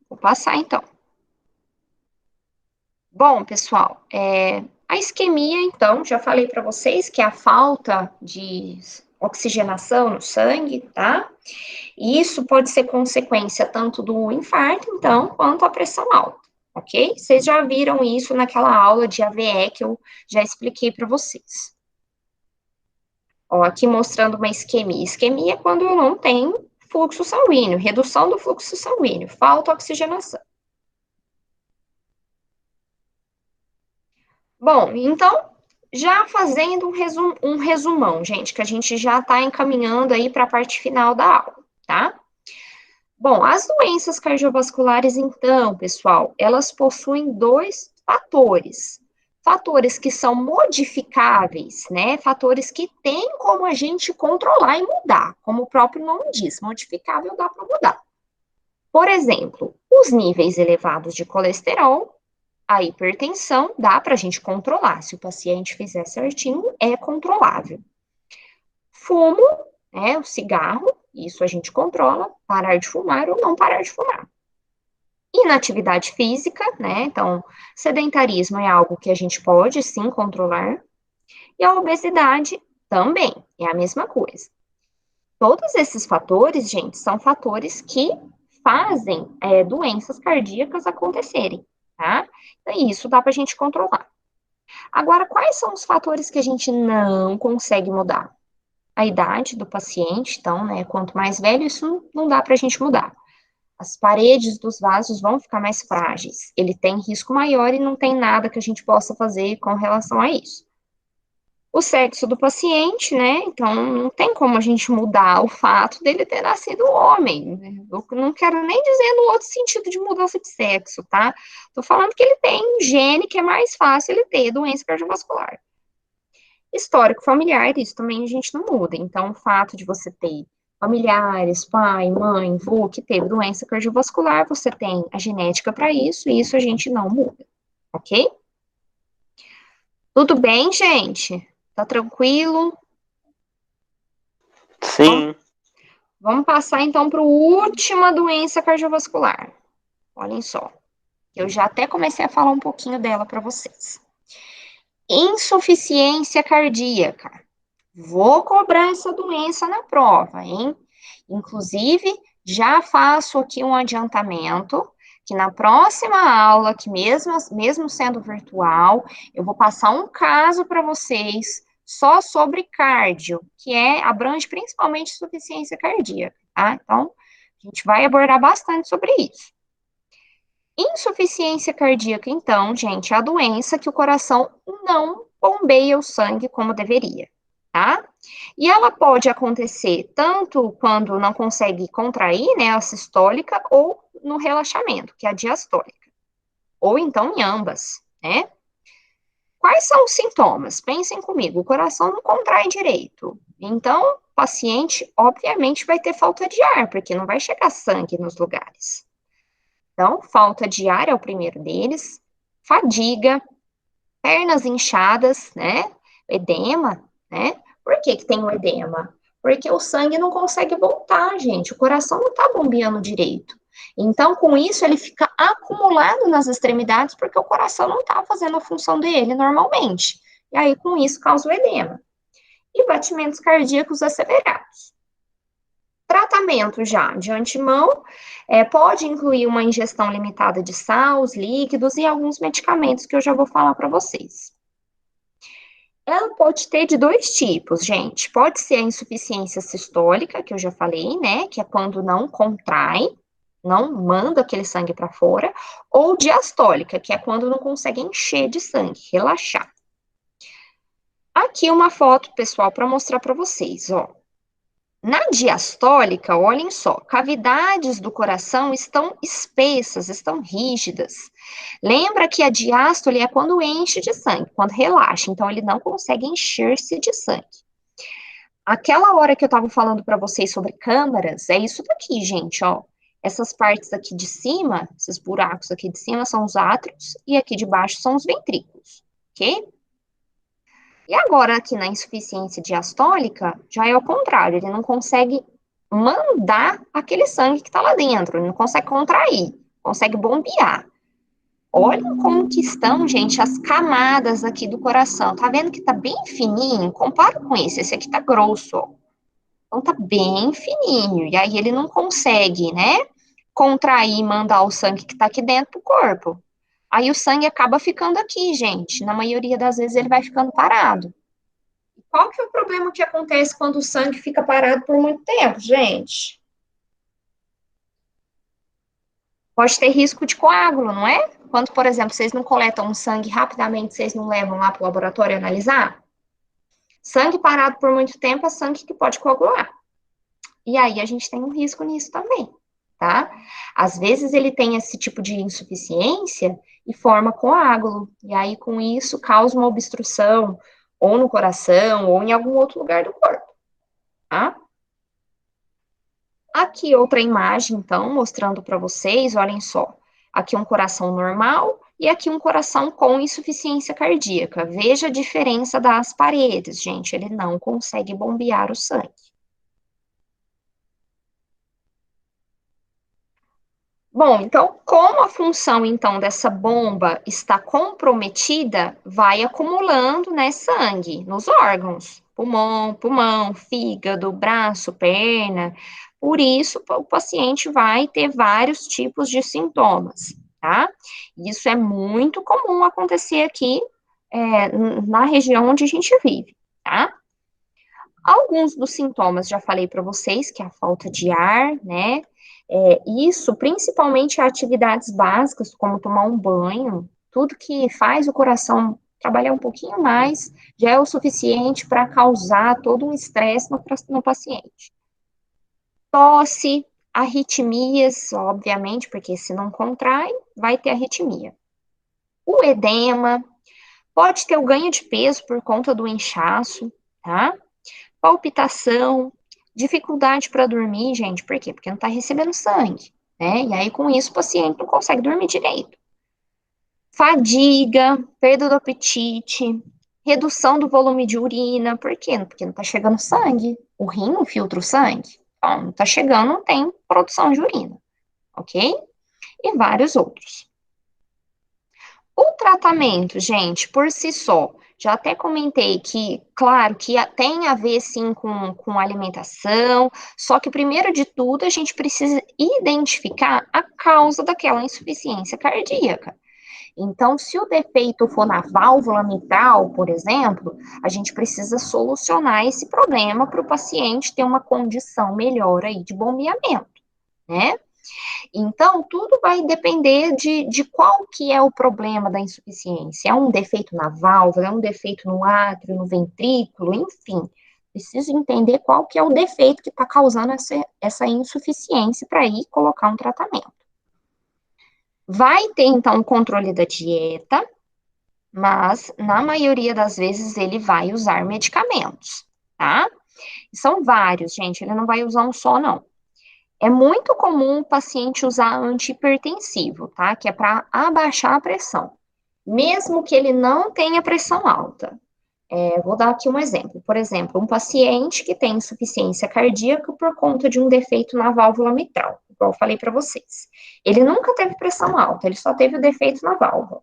Vou passar, então. Bom, pessoal, a isquemia, então, já falei para vocês que é a falta de oxigenação no sangue, tá? E isso pode ser consequência tanto do infarto, então, quanto a pressão alta, ok? Vocês já viram isso naquela aula de AVE que eu já expliquei para vocês. Ó, aqui mostrando uma isquemia. Isquemia é quando não tem fluxo sanguíneo, redução do fluxo sanguíneo, falta oxigenação. Bom, então, já fazendo um resumão, gente, que a gente já está encaminhando aí para a parte final da aula, tá? Bom, as doenças cardiovasculares, então, pessoal, elas possuem dois fatores. Fatores que são modificáveis, né? Fatores que tem como a gente controlar e mudar, como o próprio nome diz, modificável dá para mudar. Por exemplo, os níveis elevados de colesterol, a hipertensão, dá para a gente controlar. Se o paciente fizer certinho, é controlável. Fumo, né, o cigarro, isso a gente controla, parar de fumar ou não parar de fumar. Inatividade física, né, então, sedentarismo é algo que a gente pode, sim, controlar. E a obesidade também, é a mesma coisa. Todos esses fatores, gente, são fatores que fazem doenças cardíacas acontecerem, tá? E isso dá para a gente controlar. Agora, quais são os fatores que a gente não consegue mudar? A idade do paciente, então, né, quanto mais velho, isso não dá para a gente mudar. As paredes dos vasos vão ficar mais frágeis, ele tem risco maior e não tem nada que a gente possa fazer com relação a isso. O sexo do paciente, né, então não tem como a gente mudar o fato dele ter nascido homem, né? Eu não quero nem dizer no outro sentido de mudança de sexo, tá? Tô falando que ele tem um gene que é mais fácil ele ter doença cardiovascular. Histórico familiar, isso também a gente não muda. Então, o fato de você ter familiares, pai, mãe, vô, que teve doença cardiovascular, você tem a genética para isso, e isso a gente não muda, ok? Tudo bem, gente? Tá tranquilo? Sim. Vamos passar, então, para a última doença cardiovascular. Olhem só. Eu já até comecei a falar um pouquinho dela para vocês. Insuficiência cardíaca. Vou cobrar essa doença na prova, hein? Inclusive, já faço aqui um adiantamento, que na próxima aula, que mesmo sendo virtual, eu vou passar um caso para vocês só sobre cardio, que abrange principalmente insuficiência cardíaca, tá? Então, a gente vai abordar bastante sobre isso. Insuficiência cardíaca, então, gente, é a doença que o coração não bombeia o sangue como deveria, tá? E ela pode acontecer tanto quando não consegue contrair, né, a sistólica, ou no relaxamento, que é a diastólica. Ou então em ambas, né? Quais são os sintomas? Pensem comigo, o coração não contrai direito. Então, o paciente, obviamente, vai ter falta de ar, porque não vai chegar sangue nos lugares. Então, falta de ar é o primeiro deles, fadiga, pernas inchadas, né? Edema, né? Por que tem o edema? Porque o sangue não consegue voltar, gente. O coração não tá bombeando direito. Então, com isso, ele fica acumulado nas extremidades, porque o coração não está fazendo a função dele normalmente. E aí, com isso, causa o edema. E batimentos cardíacos acelerados. Tratamento já de antemão pode incluir uma ingestão limitada de sal, os líquidos e alguns medicamentos que eu já vou falar para vocês. Ela pode ter de dois tipos, gente. Pode ser a insuficiência sistólica, que eu já falei, né? Que é quando não contrai, não manda aquele sangue para fora, ou diastólica, que é quando não consegue encher de sangue, relaxar. Aqui uma foto, pessoal, para mostrar para vocês, ó. Na diastólica, olhem só, cavidades do coração estão espessas, estão rígidas. Lembra que a diástole é quando enche de sangue, quando relaxa, então ele não consegue encher-se de sangue. Aquela hora que eu estava falando para vocês sobre câmaras, é isso daqui, gente, ó. Essas partes aqui de cima, esses buracos aqui de cima são os átrios e aqui de baixo são os ventrículos, ok? E agora, aqui na insuficiência diastólica, já é o contrário, ele não consegue mandar aquele sangue que está lá dentro, ele não consegue contrair, consegue bombear. Olhem como que estão, gente, as camadas aqui do coração. Tá vendo que tá bem fininho? Compara com esse aqui tá grosso, ó. Então tá bem fininho, e aí ele não consegue, né, contrair e mandar o sangue que tá aqui dentro pro corpo. Aí o sangue acaba ficando aqui, gente. Na maioria das vezes ele vai ficando parado. Qual que é o problema que acontece quando o sangue fica parado por muito tempo, gente? Pode ter risco de coágulo, não é? Quando, por exemplo, vocês não coletam um sangue rapidamente, vocês não levam lá para o laboratório analisar? Sangue parado por muito tempo é sangue que pode coagular. E aí a gente tem um risco nisso também, tá? Às vezes ele tem esse tipo de insuficiência e forma coágulo. E aí, com isso, causa uma obstrução, ou no coração, ou em algum outro lugar do corpo, tá? Aqui outra imagem, então, mostrando para vocês, olhem só. Aqui um coração normal e aqui um coração com insuficiência cardíaca. Veja a diferença das paredes, gente. Ele não consegue bombear o sangue. Bom, então, como a função, então, dessa bomba está comprometida, vai acumulando, né, sangue nos órgãos. Pulmão, fígado, braço, perna. Por isso, o paciente vai ter vários tipos de sintomas, tá? Isso é muito comum acontecer aqui, na região onde a gente vive, tá? Alguns dos sintomas já falei para vocês, que é a falta de ar, né? Isso, principalmente atividades básicas, como tomar um banho, tudo que faz o coração trabalhar um pouquinho mais, já é o suficiente para causar todo um estresse no paciente. Tosse, arritmias, obviamente, porque se não contrai, vai ter arritmia. O edema, pode ter o ganho de peso por conta do inchaço, tá? Palpitação, dificuldade para dormir, gente, por quê? Porque não está recebendo sangue, né? E aí, com isso, o paciente não consegue dormir direito. Fadiga, perda do apetite, redução do volume de urina, por quê? Porque não está chegando sangue, o rim não filtra o sangue, então, não está chegando, não tem produção de urina, ok? E vários outros. O tratamento, gente, por si só, já até comentei que, claro, que tem a ver, sim, com alimentação, só que, primeiro de tudo, a gente precisa identificar a causa daquela insuficiência cardíaca. Então, se o defeito for na válvula mitral, por exemplo, a gente precisa solucionar esse problema para o paciente ter uma condição melhor aí de bombeamento, né? Então, tudo vai depender de qual que é o problema da insuficiência. É um defeito na válvula, é um defeito no átrio, no ventrículo, enfim. Preciso entender qual que é o defeito que está causando essa insuficiência para ir colocar um tratamento. Vai ter, então, o controle da dieta, mas, na maioria das vezes, ele vai usar medicamentos, tá? São vários, gente, ele não vai usar um só, não. É muito comum o paciente usar antihipertensivo, tá? Que é para abaixar a pressão, mesmo que ele não tenha pressão alta. Vou dar aqui um exemplo. Por exemplo, um paciente que tem insuficiência cardíaca por conta de um defeito na válvula mitral. O igual eu falei para vocês. Ele nunca teve pressão alta, ele só teve o defeito na válvula.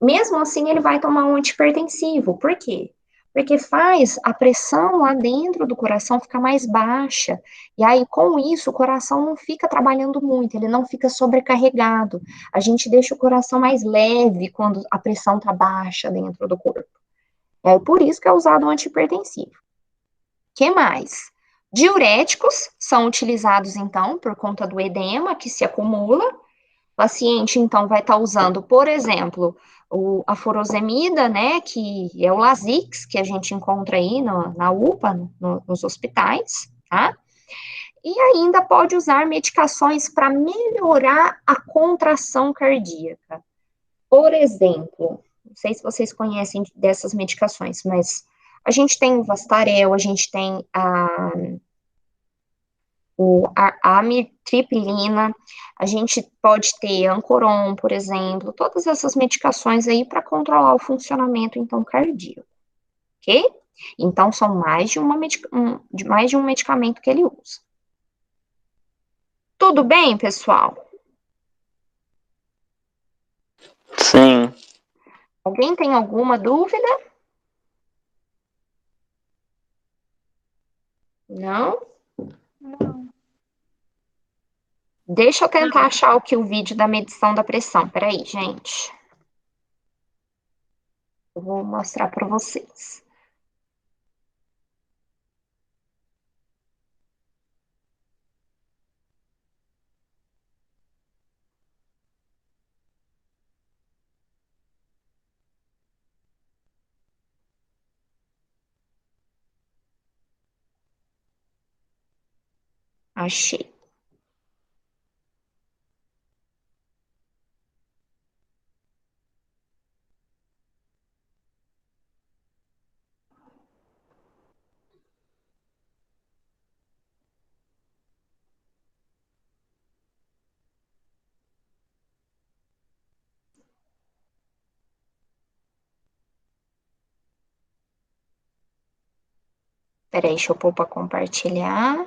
Mesmo assim, ele vai tomar um antipertensivo. Por quê? Porque faz a pressão lá dentro do coração ficar mais baixa. E aí, com isso, o coração não fica trabalhando muito, ele não fica sobrecarregado. A gente deixa o coração mais leve quando a pressão está baixa dentro do corpo. É por isso que é usado o antipertensivo. Que mais? Diuréticos são utilizados, então, por conta do edema que se acumula. O paciente, então, vai estar usando, por exemplo, a furosemida, né, que é o Lasix, que a gente encontra aí na UPA, nos hospitais, tá? E ainda pode usar medicações para melhorar a contração cardíaca. Por exemplo, não sei se vocês conhecem dessas medicações, mas a gente tem o Vastarel, a gente tem a amitriptilina, a gente pode ter Ancoron, por exemplo, todas essas medicações aí para controlar o funcionamento, então, cardíaco, ok? Então, são mais de um medicamento que ele usa. Tudo bem, pessoal? Sim. Alguém tem alguma dúvida? Não? Não. Deixa eu tentar achar aqui o vídeo da medição da pressão. Peraí, gente. Eu vou mostrar para vocês. Achei. Peraí, deixa eu pôr para compartilhar.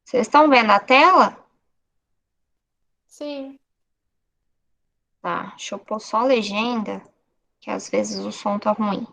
Vocês estão vendo a tela? Sim. Tá, deixa eu pôr só a legenda, que às vezes o som tá ruim.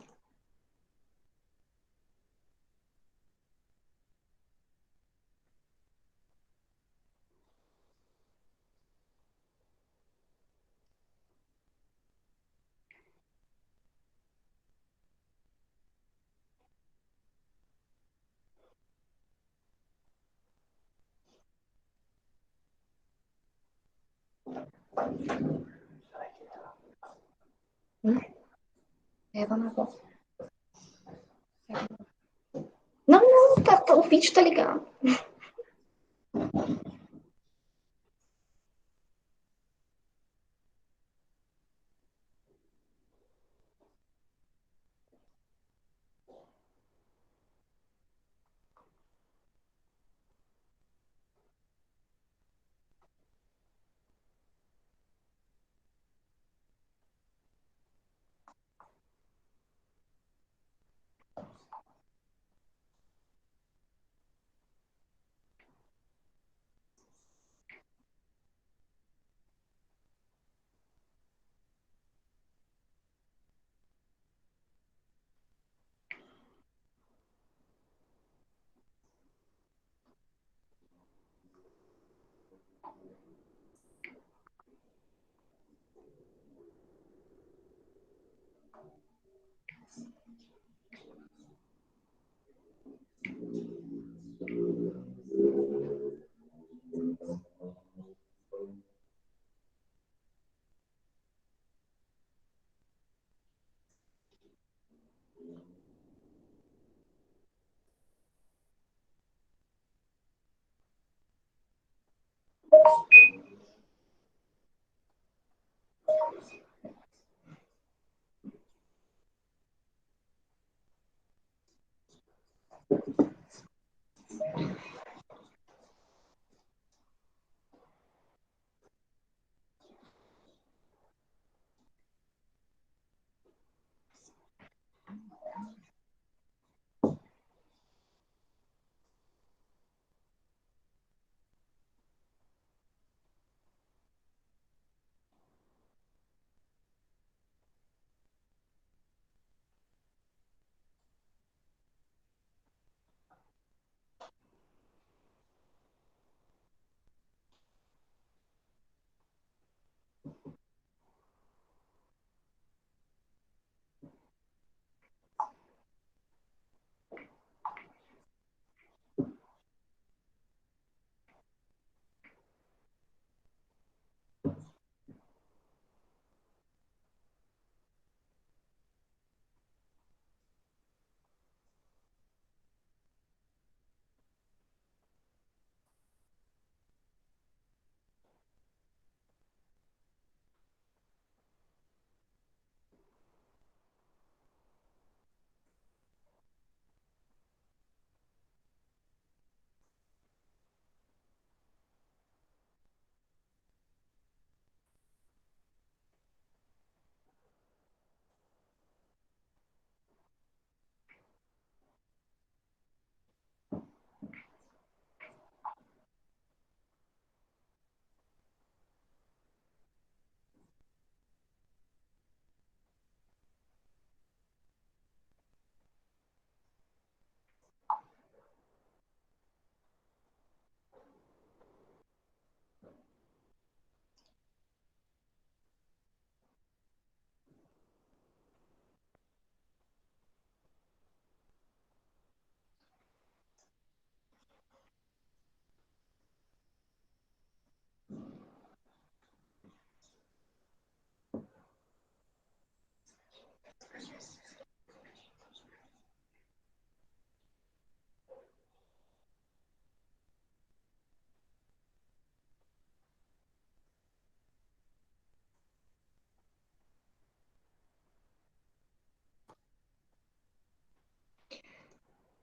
Pega na boca. Não, não, o vídeo tá ligado.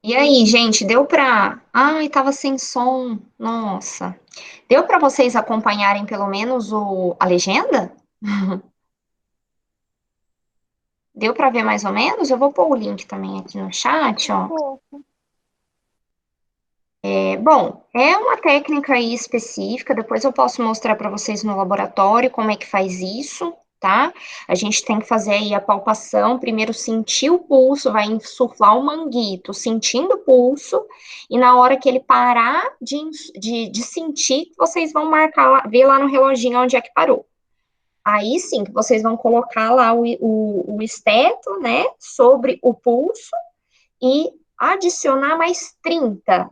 E aí, gente, deu pra. Ai, tava sem som. Nossa. Deu pra vocês acompanharem pelo menos a legenda? Deu pra ver mais ou menos? Eu vou pôr o link também aqui no chat, Um ó. pouco. Bom, é uma técnica aí específica, depois eu posso mostrar para vocês no laboratório como é que faz isso, tá? A gente tem que fazer aí a palpação, primeiro sentir o pulso, vai insuflar o manguito, sentindo o pulso, e na hora que ele parar de sentir, vocês vão marcar, ver lá no reloginho onde é que parou. Aí sim, que vocês vão colocar lá o esteto, né, sobre o pulso, e adicionar mais 30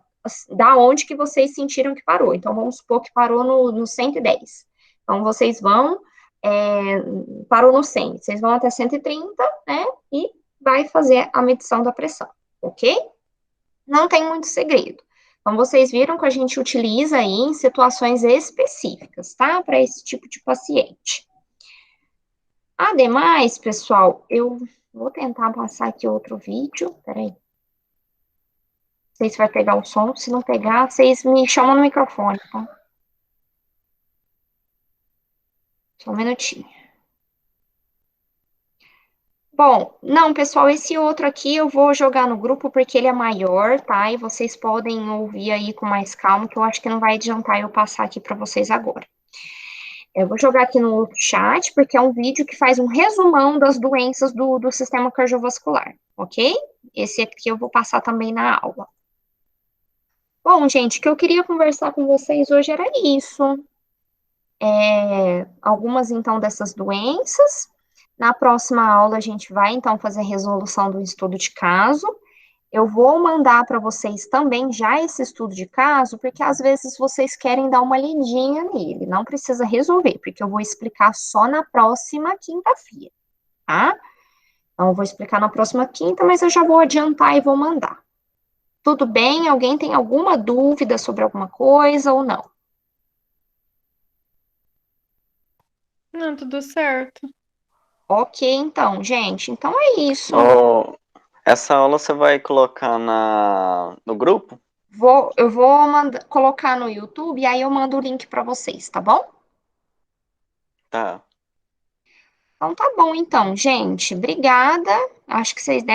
da onde que vocês sentiram que parou. Então, vamos supor que parou no 110. Então, vocês vão, parou no 100, vocês vão até 130, né, e vai fazer a medição da pressão, ok? Não tem muito segredo. Então, vocês viram que a gente utiliza aí em situações específicas, tá? Para esse tipo de paciente. Ademais, pessoal, eu vou tentar passar aqui outro vídeo, peraí. Sei se vai pegar o som. Se não pegar, vocês me chamam no microfone, tá? Só um minutinho. Bom, não, pessoal, esse outro aqui eu vou jogar no grupo porque ele é maior, tá? E vocês podem ouvir aí com mais calma, que eu acho que não vai adiantar eu passar aqui para vocês agora. Eu vou jogar aqui no outro chat, porque é um vídeo que faz um resumão das doenças do sistema cardiovascular, ok? Esse aqui eu vou passar também na aula. Bom, gente, o que eu queria conversar com vocês hoje era isso. Algumas, então, dessas doenças. Na próxima aula, a gente vai, então, fazer a resolução do estudo de caso. Eu vou mandar para vocês também já esse estudo de caso, porque às vezes vocês querem dar uma lidinha nele. Não precisa resolver, porque eu vou explicar só na próxima quinta-feira, tá? Então, eu vou explicar na próxima quinta, mas eu já vou adiantar e vou mandar. Tudo bem? Alguém tem alguma dúvida sobre alguma coisa ou não? Não, tudo certo. Ok, então, gente. Então é isso. Essa aula você vai colocar no grupo? Eu vou colocar no YouTube e aí eu mando o link para vocês, tá bom? Tá. Então tá bom, então, gente. Obrigada. Acho que vocês devem